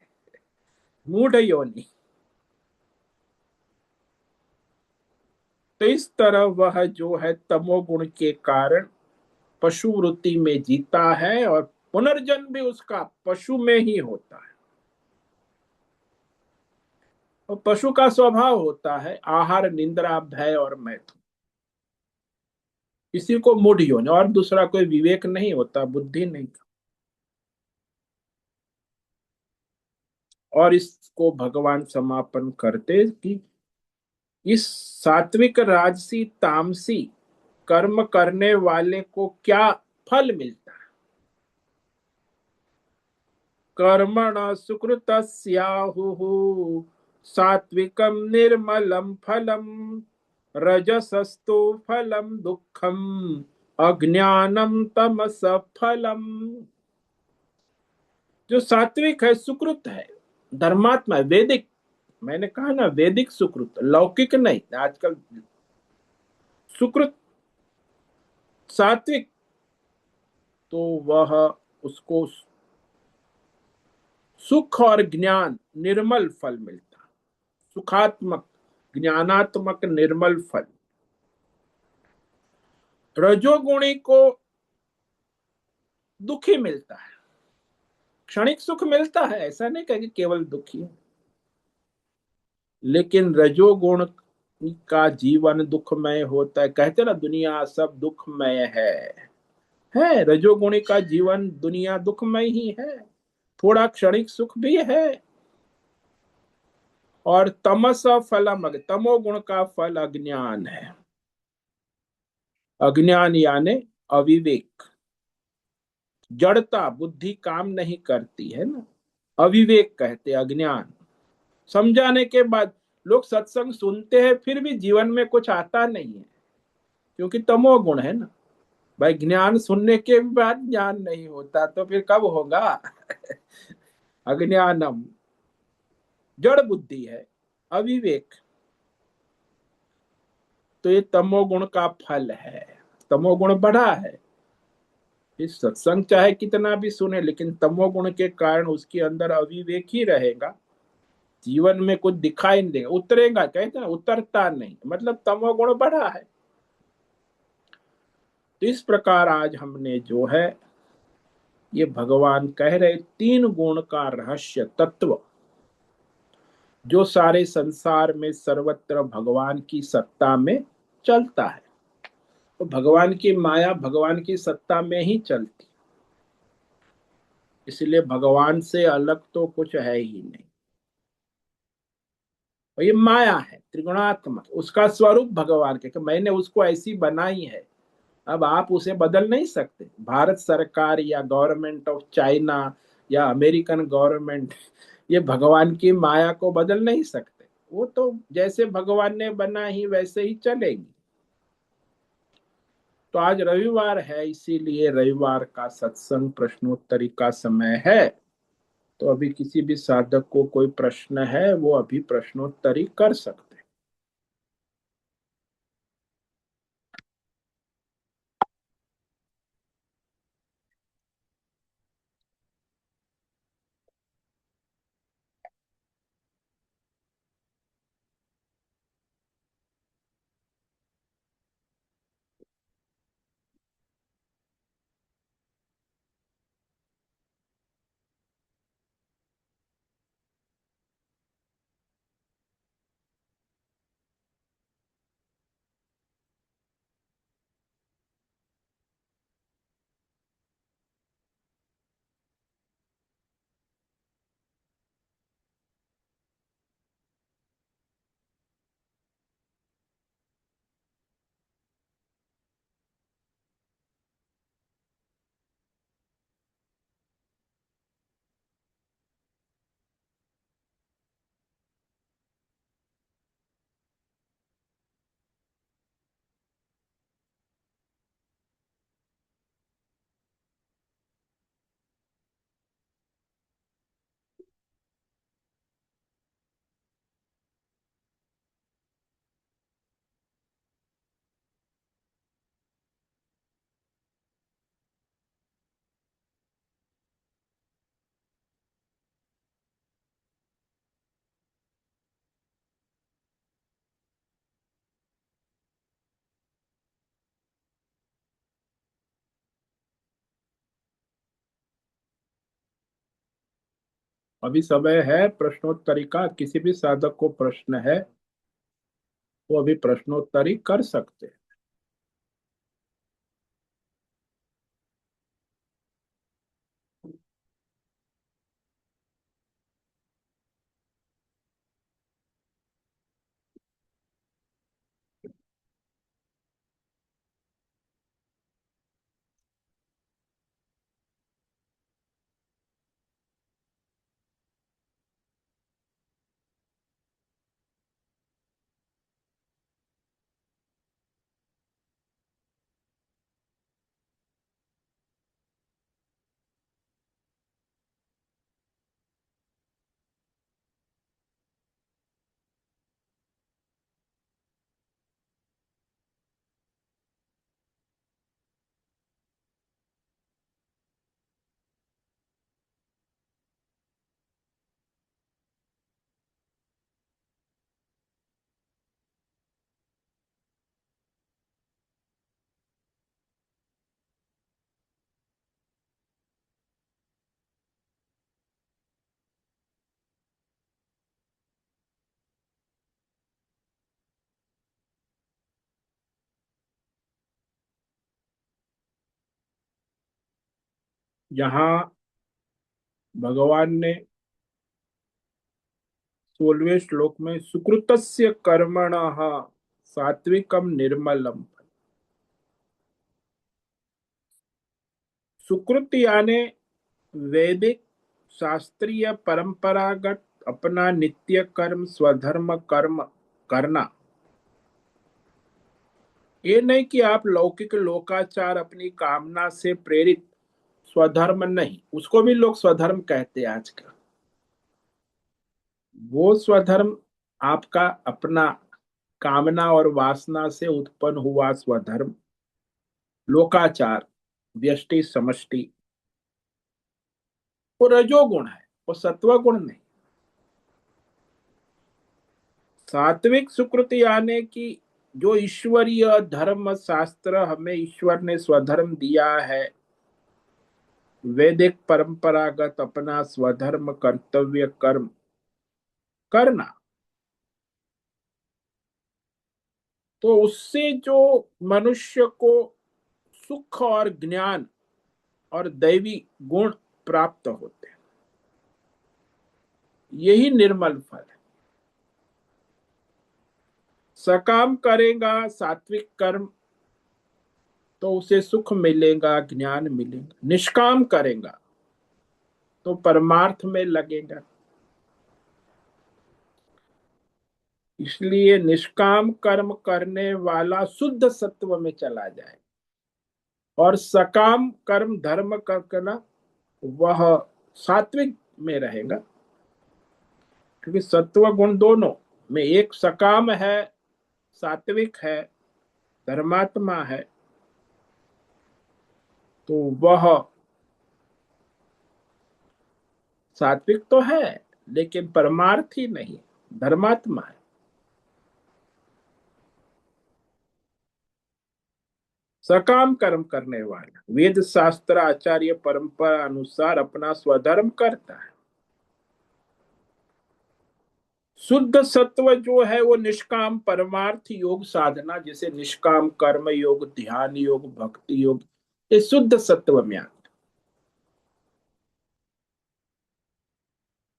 मूढ़ योनि। तो इस तरह वह जो है तमोगुण के कारण पशु वृत्ति में जीता है और पुनर्जन्म भी उसका पशु में ही होता है। और पशु का स्वभाव होता है आहार, निंद्रा, भय और मैथुन। इसी को मूढ़ योनि, और दूसरा कोई विवेक नहीं होता, बुद्धि नहीं। और इसको भगवान समापन करते कि इस सात्विक राजसी तामसी कर्म करने वाले को क्या फल मिलता है? कर्मण सुकृतस्याहुः सात्विकम निर्मलम फलम रजसस्तु फलम दुःखम अज्ञानम तमस फलम। जो सात्विक है, सुकृत है, धर्मात्मा है, वैदिक, मैंने कहा ना वैदिक सुकृत, लौकिक नहीं आजकल, सुकृत सात्विक, तो वह उसको सुख और ज्ञान निर्मल फल मिलता, सुखात्मक ज्ञानात्मक निर्मल फल। रजोगुणी को दुखी मिलता है, क्षणिक सुख मिलता है, ऐसा नहीं कहेंगे केवल दुखी, लेकिन रजोगुण का जीवन दुखमय होता है। कहते ना दुनिया सब दुखमय है, रजोगुणी का जीवन दुनिया दुखमय ही है, थोड़ा क्षणिक सुख भी है। और तमस फलम, तमोगुण का फल अज्ञान है। अज्ञान यानी अविवेक। जड़ता, बुद्धि काम नहीं करती है ना, अविवेक कहते, अज्ञान। समझाने के बाद लोग सत्संग सुनते हैं फिर भी जीवन में कुछ आता नहीं है, क्योंकि तमोगुण है ना भाई। ज्ञान सुनने के बाद ज्ञान नहीं होता तो फिर कब होगा? अज्ञानम, जड़ बुद्धि है, अविवेक। तो ये तमोगुण का फल है। तमोगुण बढ़ा है, इस सत्संग चाहे कितना भी सुने लेकिन तमोगुण के कारण उसके अंदर अविवेक ही रहेगा। जीवन में कुछ दिखाई नहीं देगा, उतरेगा, कहते हैं ना उतरता नहीं, मतलब तमोगुण बढ़ा है। तो इस प्रकार आज हमने जो है ये भगवान कह रहे तीन गुण का रहस्य तत्व, जो सारे संसार में सर्वत्र भगवान की सत्ता में चलता है। तो भगवान की माया भगवान की सत्ता में ही चलती, इसलिए भगवान से अलग तो कुछ है ही नहीं। और ये माया है त्रिगुणात्मक, उसका स्वरूप भगवान के कि मैंने उसको ऐसी बनाई है। अब आप उसे बदल नहीं सकते। भारत सरकार या गवर्नमेंट ऑफ चाइना या अमेरिकन गवर्नमेंट ये भगवान की माया को बदल नहीं सकते। वो तो जैसे भगवान ने बना ही वैसे ही चलेगी। तो आज रविवार है, इसीलिए रविवार का सत्संग प्रश्नोत्तरी का समय है। तो अभी किसी भी साधक को कोई प्रश्न है वो अभी प्रश्नोत्तरी कर सकते हैं। अभी समय है प्रश्नोत्तरी का, किसी भी साधक को प्रश्न है वो अभी प्रश्नोत्तरी कर सकते हैं। यहाँ भगवान ने 16वें श्लोक में सुकृतस्य कर्मणः सात्विकम निर्मलम, सुकृति यानी वैदिक शास्त्रीय परंपरागत अपना नित्य कर्म स्वधर्म कर्म करना। ये नहीं कि आप लौकिक लोकाचार अपनी कामना से प्रेरित स्वधर्म नहीं, उसको भी लोग स्वधर्म कहते हैं आजकल। वो स्वधर्म आपका अपना कामना और वासना से उत्पन्न हुआ स्वधर्म, लोकाचार, व्यष्टि समष्टि, वो रजोगुण है, वो सत्वगुण नहीं। सात्विक सुकृति आने की जो ईश्वरीय धर्म शास्त्र हमें ईश्वर ने स्वधर्म दिया है, वैदिक परंपरागत अपना स्वधर्म कर्तव्य कर्म करना, तो उससे जो मनुष्य को सुख और ज्ञान और दैवी गुण प्राप्त होते हैं, यही निर्मल फल है। सकाम करेगा सात्विक कर्म तो उसे सुख मिलेगा, ज्ञान मिलेगा। निष्काम करेगा तो परमार्थ में लगेगा। इसलिए निष्काम कर्म करने वाला शुद्ध सत्व में चला जाए और सकाम कर्म धर्म करना वह सात्विक में रहेगा। क्योंकि सत्व गुण दोनों में, एक सकाम है, सात्विक है, धर्मात्मा है, तो वह सात्विक तो है लेकिन परमार्थी नहीं, धर्मात्मा है। सकाम कर्म करने वाला वेद शास्त्र आचार्य परंपरा अनुसार अपना स्वधर्म करता है। शुद्ध सत्व जो है वो निष्काम परमार्थ योग साधना, जैसे निष्काम कर्म योग, ध्यान योग, भक्ति योग, ये शुद्ध सत्व में आता है।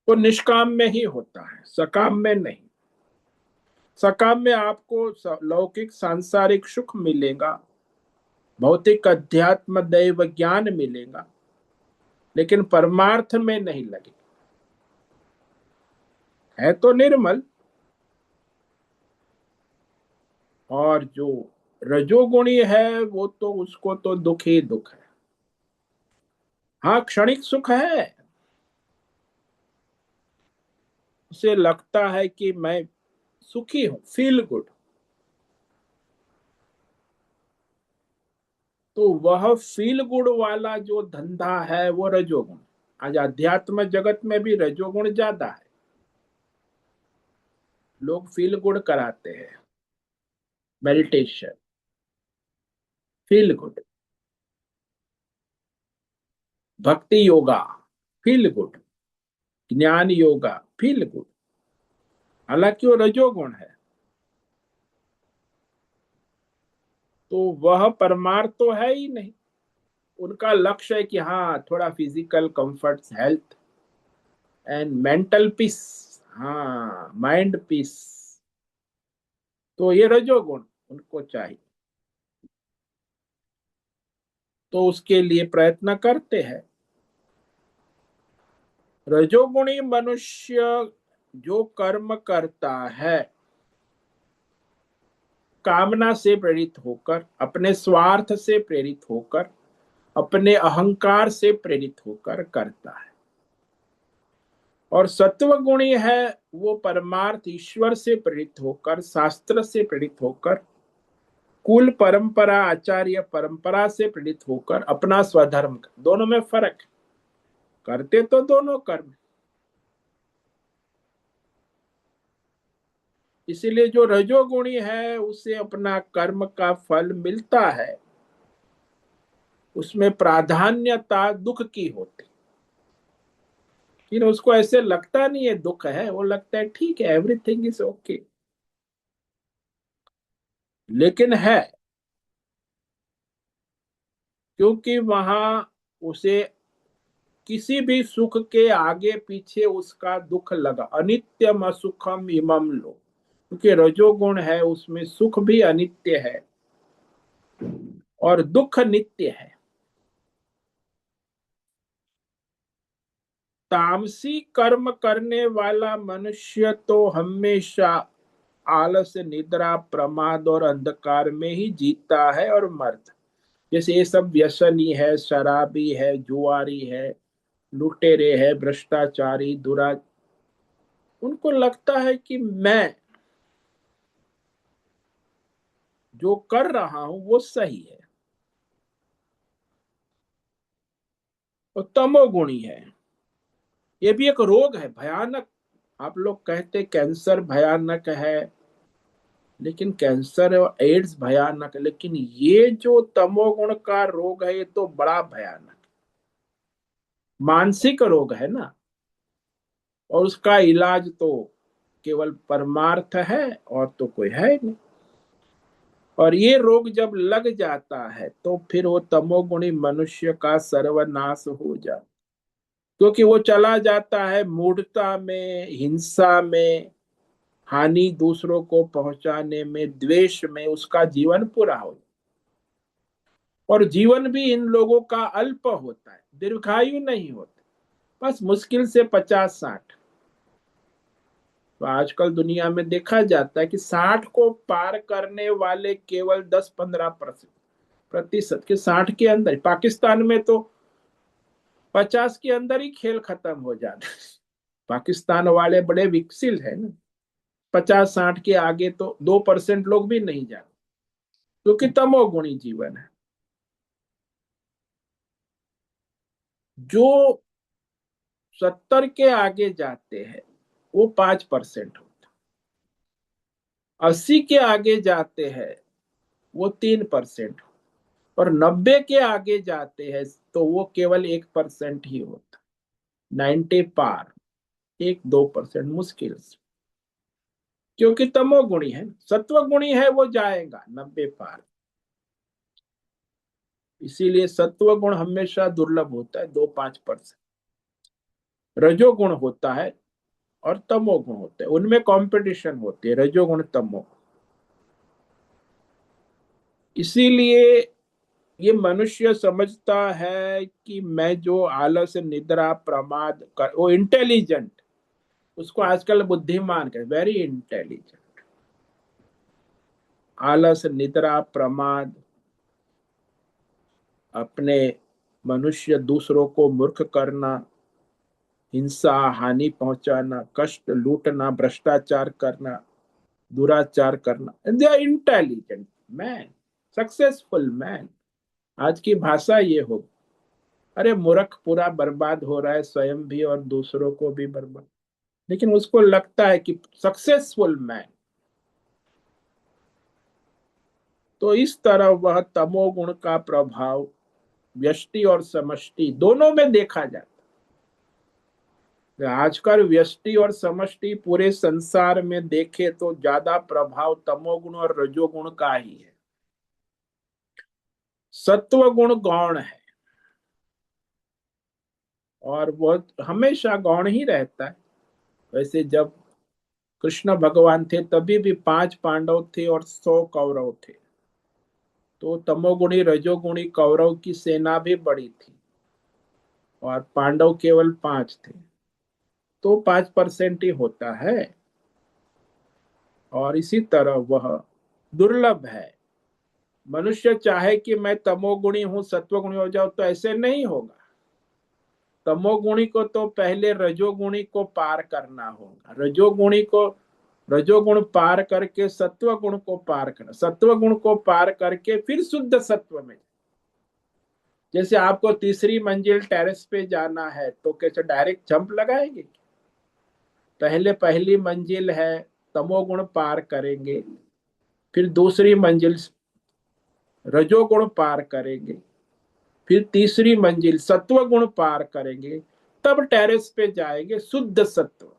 वो निष्काम में ही होता है, सकाम में नहीं। सकाम में आपको लौकिक सांसारिक सुख मिलेगा, भौतिक अध्यात्म दैव ज्ञान मिलेगा, लेकिन परमार्थ में नहीं लगेगा। है तो निर्मल। और जो रजोगुणी है वो तो उसको तो दुख ही दुख है। हाँ, क्षणिक सुख है, उसे लगता है कि मैं सुखी हूं, फील गुड, तो वह फील गुड वाला जो धंधा है वो रजोगुण। आज अध्यात्म जगत में भी रजोगुण ज्यादा है। लोग फील गुड कराते हैं, मेडिटेशन फील गुड, भक्ति योगा फील गुड, ज्ञान योगा फील गुड, हालांकि वो रजोगुण है। तो वह परमार्थ तो है ही नहीं। उनका लक्ष्य है कि हाँ थोड़ा physical comfort, health and mental peace, हाँ माइंड पीस, तो ये रजोगुण उनको चाहिए। तो उसके लिए प्रयत्न करते हैं। रजोगुणी मनुष्य जो कर्म करता है कामना से प्रेरित होकर, अपने स्वार्थ से प्रेरित होकर, अपने अहंकार से प्रेरित होकर करता है। और सत्व गुणी है वो परमार्थ ईश्वर से प्रेरित होकर, शास्त्र से प्रेरित होकर, कुल परंपरा आचार्य परंपरा से प्रेरित होकर अपना स्वधर्म। दोनों में फर्क है, करते तो दोनों कर्म। इसीलिए जो रजोगुणी है उसे अपना कर्म का फल मिलता है, उसमें प्राधान्यता दुख की होती, लेकिन उसको ऐसे लगता नहीं है दुख है, वो लगता है ठीक है, एवरीथिंग इज ओके। लेकिन है, क्योंकि वहां उसे किसी भी सुख के आगे पीछे उसका दुख लगा। अनित्यम असुखम इमम लो, क्योंकि रजोगुण है उसमें सुख भी अनित्य है, और दुख नित्य है। तामसी कर्म करने वाला मनुष्य तो हमेशा आलस, निद्रा, प्रमाद और अंधकार में ही जीता है और मरता। जैसे ये सब व्यसनी है, शराबी है, जुआरी है, लुटेरे है, भ्रष्टाचारी, दुरा, उनको लगता है कि मैं जो कर रहा हूं वो सही है, और तमोगुणी है। ये भी एक रोग है भयानक। आप लोग कहते कैंसर भयानक है, लेकिन कैंसर और एड्स भयानक है, लेकिन ये जो तमोगुण का रोग है ये तो बड़ा भयानक मानसिक रोग है ना। और उसका इलाज तो केवल परमार्थ है, और तो कोई है नहीं। और ये रोग जब लग जाता है तो फिर वो तमोगुणी मनुष्य का सर्वनाश हो जाता, क्योंकि वो चला जाता है मूढ़ता में, हिंसा में, हानि दूसरों को पहुंचाने में, द्वेष में, उसका जीवन पूरा हो। और जीवन भी इन लोगों का अल्प होता है, दीर्घायु नहीं होता, बस मुश्किल से 50-60। तो आजकल दुनिया में देखा जाता है कि 60 को पार करने वाले केवल 10-15% के 60 के अंदर। पाकिस्तान में तो 50 के अंदर ही खेल खत्म हो जाता है। पाकिस्तान वाले बड़े विकसित है ना। 50-60 के आगे तो 2% लोग भी नहीं जाते, क्योंकि तमोगुणी जीवन है। जो 70 के आगे जाते हैं वो 5% होता, 80 के आगे जाते हैं वो 3%, और 90 के आगे जाते हैं तो वो केवल 1% ही होता। 90 पार, 1-2% मुश्किल से, क्योंकि तमोगुणी है। सत्वगुणी है वो जाएगा 90 पार। इसीलिए सत्वगुण हमेशा दुर्लभ होता है, 2-5%। रजोगुण होता है और तमोगुण होते हैं, उनमें कंपटीशन होती है, रजोगुण तमो। इसीलिए ये मनुष्य समझता है कि मैं जो आलस, निद्रा, प्रमाद कर, वो इंटेलिजेंट, उसको आजकल बुद्धिमान कहते, वेरी इंटेलिजेंट। आलस, निद्रा, प्रमाद, अपने मनुष्य दूसरों को मूर्ख करना, हिंसा, हानि पहुंचाना, कष्ट, लूटना, भ्रष्टाचार करना, दुराचार करना, they are intelligent man, successful man. आज की भाषा ये हो। अरे मूर्ख पूरा बर्बाद हो रहा है, स्वयं भी और दूसरों को भी बर्बाद, लेकिन उसको लगता है कि सक्सेसफुल मैन। तो इस तरह वह तमोगुण का प्रभाव व्यष्टि और समष्टि दोनों में देखा जाता है। आजकल व्यष्टि और समष्टि पूरे संसार में देखे तो ज्यादा प्रभाव तमोगुण और रजोगुण का ही है। सत्वगुण गौण है, और वह हमेशा गौण ही रहता है। वैसे जब कृष्ण भगवान थे तभी भी 5 पांडव थे और 100 कौरव थे, तो तमोगुणी रजोगुणी कौरव की सेना भी बड़ी थी, और पांडव केवल 5 थे, तो 5% ही होता है। और इसी तरह वह दुर्लभ है। मनुष्य चाहे कि मैं तमोगुणी हूं, सत्वगुणी हो जाऊं, तो ऐसे नहीं होगा। तमोगुणी को तो पहले रजोगुणी को पार करना होगा, रजोगुण पार करके सत्वगुण को पार करना, सत्वगुण को पार करके फिर शुद्ध सत्व में। जैसे आपको तीसरी मंजिल टेरेस पे जाना है तो कैसे डायरेक्ट जंप लगाएंगे? पहले पहली मंजिल है, तमोगुण पार करेंगे, फिर दूसरी मंजिल रजोगुण पार करेंगे, फिर तीसरी मंजिल सत्वगुण पार करेंगे, तब टेरेस पे जाएंगे शुद्ध सत्व।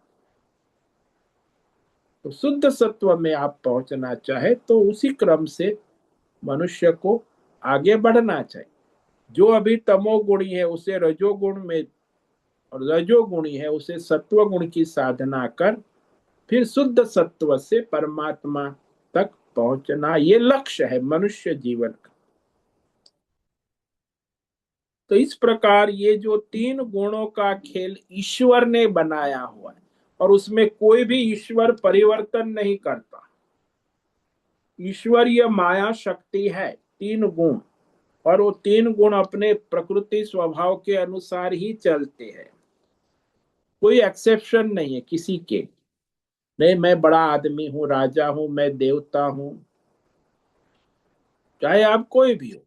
तो शुद्ध सत्व में आप पहुंचना चाहे तो उसी क्रम से मनुष्य को आगे बढ़ना चाहिए। जो अभी तमोगुणी है उसे रजोगुण में, और रजोगुणी है उसे सत्वगुण की साधना कर फिर शुद्ध सत्व से परमात्मा तक पहुंचना, ये लक्ष्य है मनुष्य जीवन का। तो इस प्रकार ये जो तीन गुणों का खेल ईश्वर ने बनाया हुआ है, और उसमें कोई भी ईश्वर परिवर्तन नहीं करता। ईश्वरीय माया शक्ति है तीन गुण, और वो तीन गुण अपने प्रकृति स्वभाव के अनुसार ही चलते हैं। कोई एक्सेप्शन नहीं है किसी के। नहीं मैं बड़ा आदमी हूं, राजा हूं, मैं देवता हूं, चाहे आप कोई भी हो।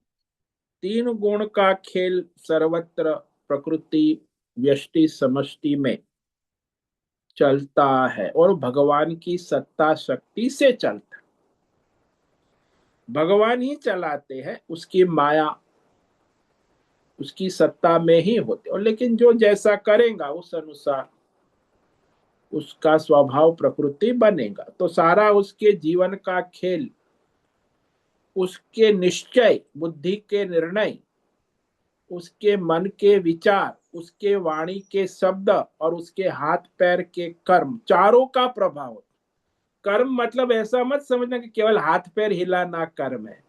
तीन गुण का खेल सर्वत्र प्रकृति व्यष्टि समष्टि में चलता है, और भगवान की सत्ता शक्ति से चलता है। भगवान ही चलाते हैं, उसकी माया उसकी सत्ता में ही होते, और लेकिन जो जैसा करेगा उस अनुसार उसका स्वभाव प्रकृति बनेगा। तो सारा उसके जीवन का खेल उसके निश्चय, बुद्धि के निर्णय, उसके मन के विचार, उसके वाणी के शब्द, और उसके हाथ पैर के कर्म, चारों का प्रभाव। कर्म मतलब ऐसा मत समझना कि केवल हाथ पैर हिलाना कर्म है।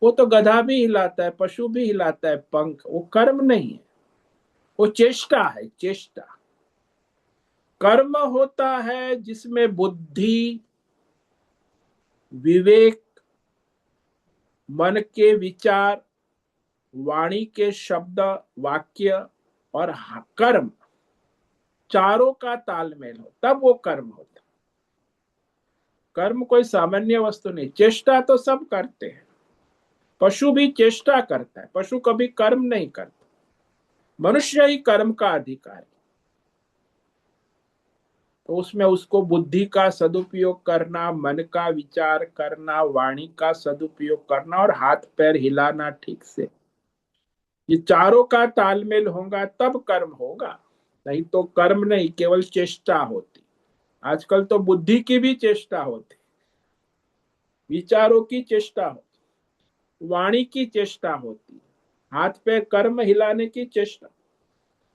वो तो गधा भी हिलाता है, पशु भी हिलाता है पंख, वो कर्म नहीं है, वो चेष्टा है, चेष्टा। कर्म होता है जिसमें बुद्धि, विवेक, मन के विचार, वाणी के शब्द, वाक्य और कर्म, चारों का तालमेल हो, तब वो कर्म होता। कर्म कोई सामान्य वस्तु नहीं। चेष्टा तो सब करते हैं, पशु भी चेष्टा करता है, पशु कभी कर्म नहीं करता। मनुष्य ही कर्म का अधिकारी। तो उसमें उसको बुद्धि का सदुपयोग करना, मन का विचार करना, वाणी का सदुपयोग करना, और हाथ पैर हिलाना ठीक से, ये चारों का तालमेल होगा तब कर्म होगा। नहीं तो कर्म नहीं, केवल चेष्टा होती। आजकल तो बुद्धि की भी चेष्टा होती, विचारों की चेष्टा होती, वाणी की चेष्टा होती, हाथ पैर कर्म हिलाने की चेष्टा,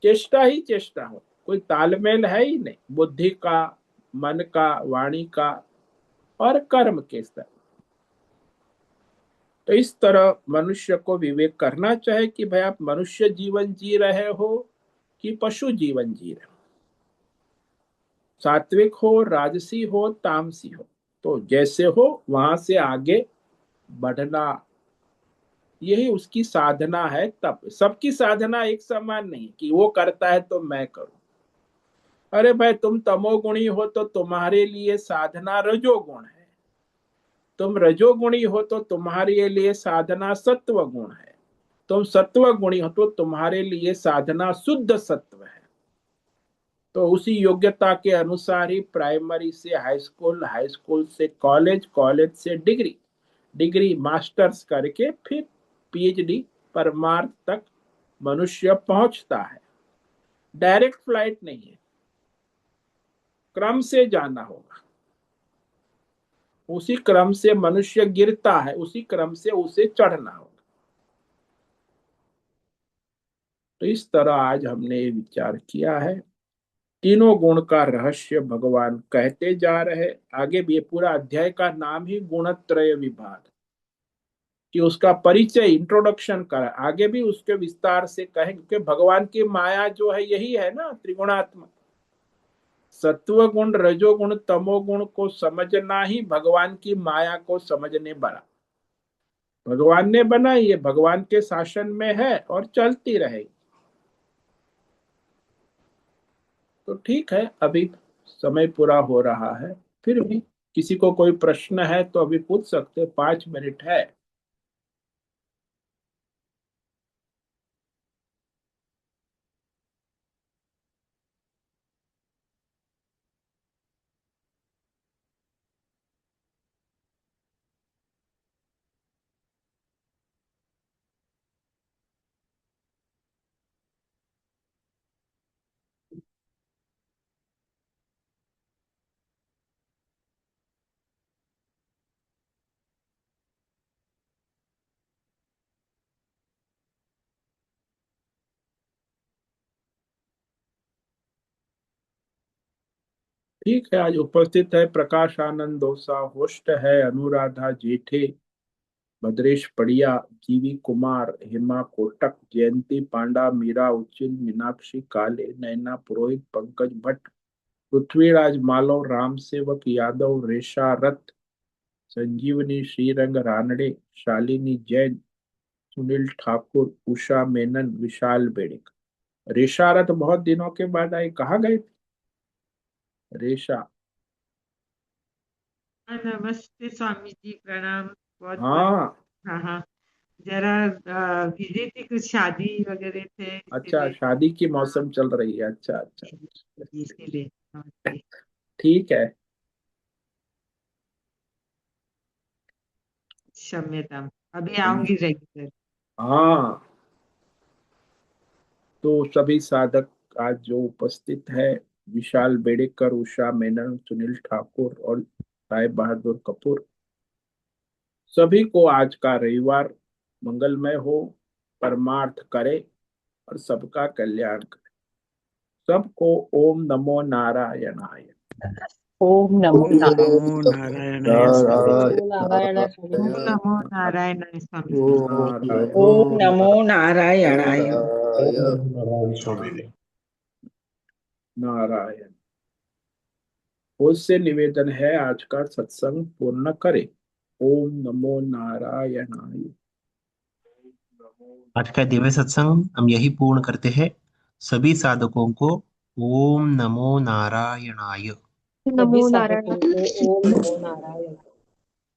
चेष्टा ही चेष्टा हो, कोई तालमेल है ही नहीं बुद्धि का, मन का, वाणी का और कर्म के स्तर। तो इस तरह मनुष्य को विवेक करना चाहिए कि भाई आप मनुष्य जीवन जी रहे हो कि पशु जीवन जी रहे हो, सात्विक हो, राजसी हो, तामसी हो, तो जैसे हो वहां से आगे बढ़ना, यही उसकी साधना है। तब सबकी साधना एक समान नहीं कि वो करता है तो मैं करूं। अरे भाई तुम तमोगुणी हो तो तुम्हारे लिए साधना रजोगुण है, तुम रजोगुणी हो तो तुम्हारे लिए साधना सत्व गुण है, तुम सत्व गुणी हो तो तुम्हारे लिए साधना शुद्ध सत्व है। तो उसी योग्यता के अनुसार ही प्राइमरी से हाई स्कूल, हाई स्कूल से कॉलेज, कॉलेज से डिग्री, डिग्री मास्टर्स करके फिर पीएचडी परमार्थ तक मनुष्य पहुंचता है। डायरेक्ट फ्लाइट नहीं है, क्रम से जाना होगा। उसी क्रम से मनुष्य गिरता है, उसी क्रम से उसे चढ़ना होगा। तो इस तरह आज हमने ये विचार किया है। तीनों गुण का रहस्य भगवान कहते जा रहे। आगे भी ये पूरा अध्याय का नाम ही गुणत्रय विभाग, कि उसका परिचय, इंट्रोडक्शन करा। आगे भी उसके विस्तार से कहेंगे कि भगवान की माया जो है यही है ना, त्रिगुणात्मक। सत्व गुण, रजोगुण, तमोगुण को समझना ही भगवान की माया को समझने बड़ा। भगवान ने बनाई है, भगवान के शासन में है और चलती रहेगी। तो ठीक है, अभी समय पूरा हो रहा है। फिर भी किसी को कोई प्रश्न है तो अभी पूछ सकते, 5 मिनट है। ठीक है, आज उपस्थित है प्रकाश आनंद दोसा, होस्ट है अनुराधा जेठे। भद्रेश पड़िया, जीवी कुमार, हेमा कोटक, जयंती पांडा, मीरा उच्चिल, मीनाक्षी काले, नैना पुरोहित, पंकज भट्ट, पृथ्वीराज मालव, राम सेवक यादव, रेशा रथ, संजीवनी श्रीरंग रानड़े, शालिनी जैन, सुनील ठाकुर, उषा मेनन, विशाल बेड़िक। रेशा रथ बहुत दिनों के बाद आई, कहाँ गए थे रेशा? हाँ, नमस्ते स्वामी जी, प्रणाम। बहुत बहुत। हाँ। हाँ हाँ, जरा बिजी थी, कुछ शादी वगैरह थे अच्छा, इसीलिए। शादी की मौसम चल रही है, अच्छा अच्छा। जी, इसीलिए नमस्ते। ठीक है। क्षम्यताम, अभी आऊंगी रेगुलर। हाँ, तो सभी साधक आज जो उपस्थित है, विशाल बेड़ेकर, उषा मेनन, सुनील ठाकुर और साहेब बहादुर कपूर, सभी को आज का रविवार मंगलमय हो, परमार्थ करे और सबका कल्याण करे। सबको ओम नमो नारायणाय। ओम नमो ओम नारायण। नमो नारायणाय स्वामी जी। नमो नारायण स्वामी ओम जी। नमो नारायणाय स्वामी जी। नारायण ओम नमो नारायणाय। नारायण। बहुत से निवेदन है, आज का सत्संग पूर्ण करे। ओम नमो नारायणाय। आज का दिव्य सत्संग हम यही पूर्ण करते हैं। सभी साधकों को ओम नमो नारायणाय। सभी साधकों को ओम नमो नारायण।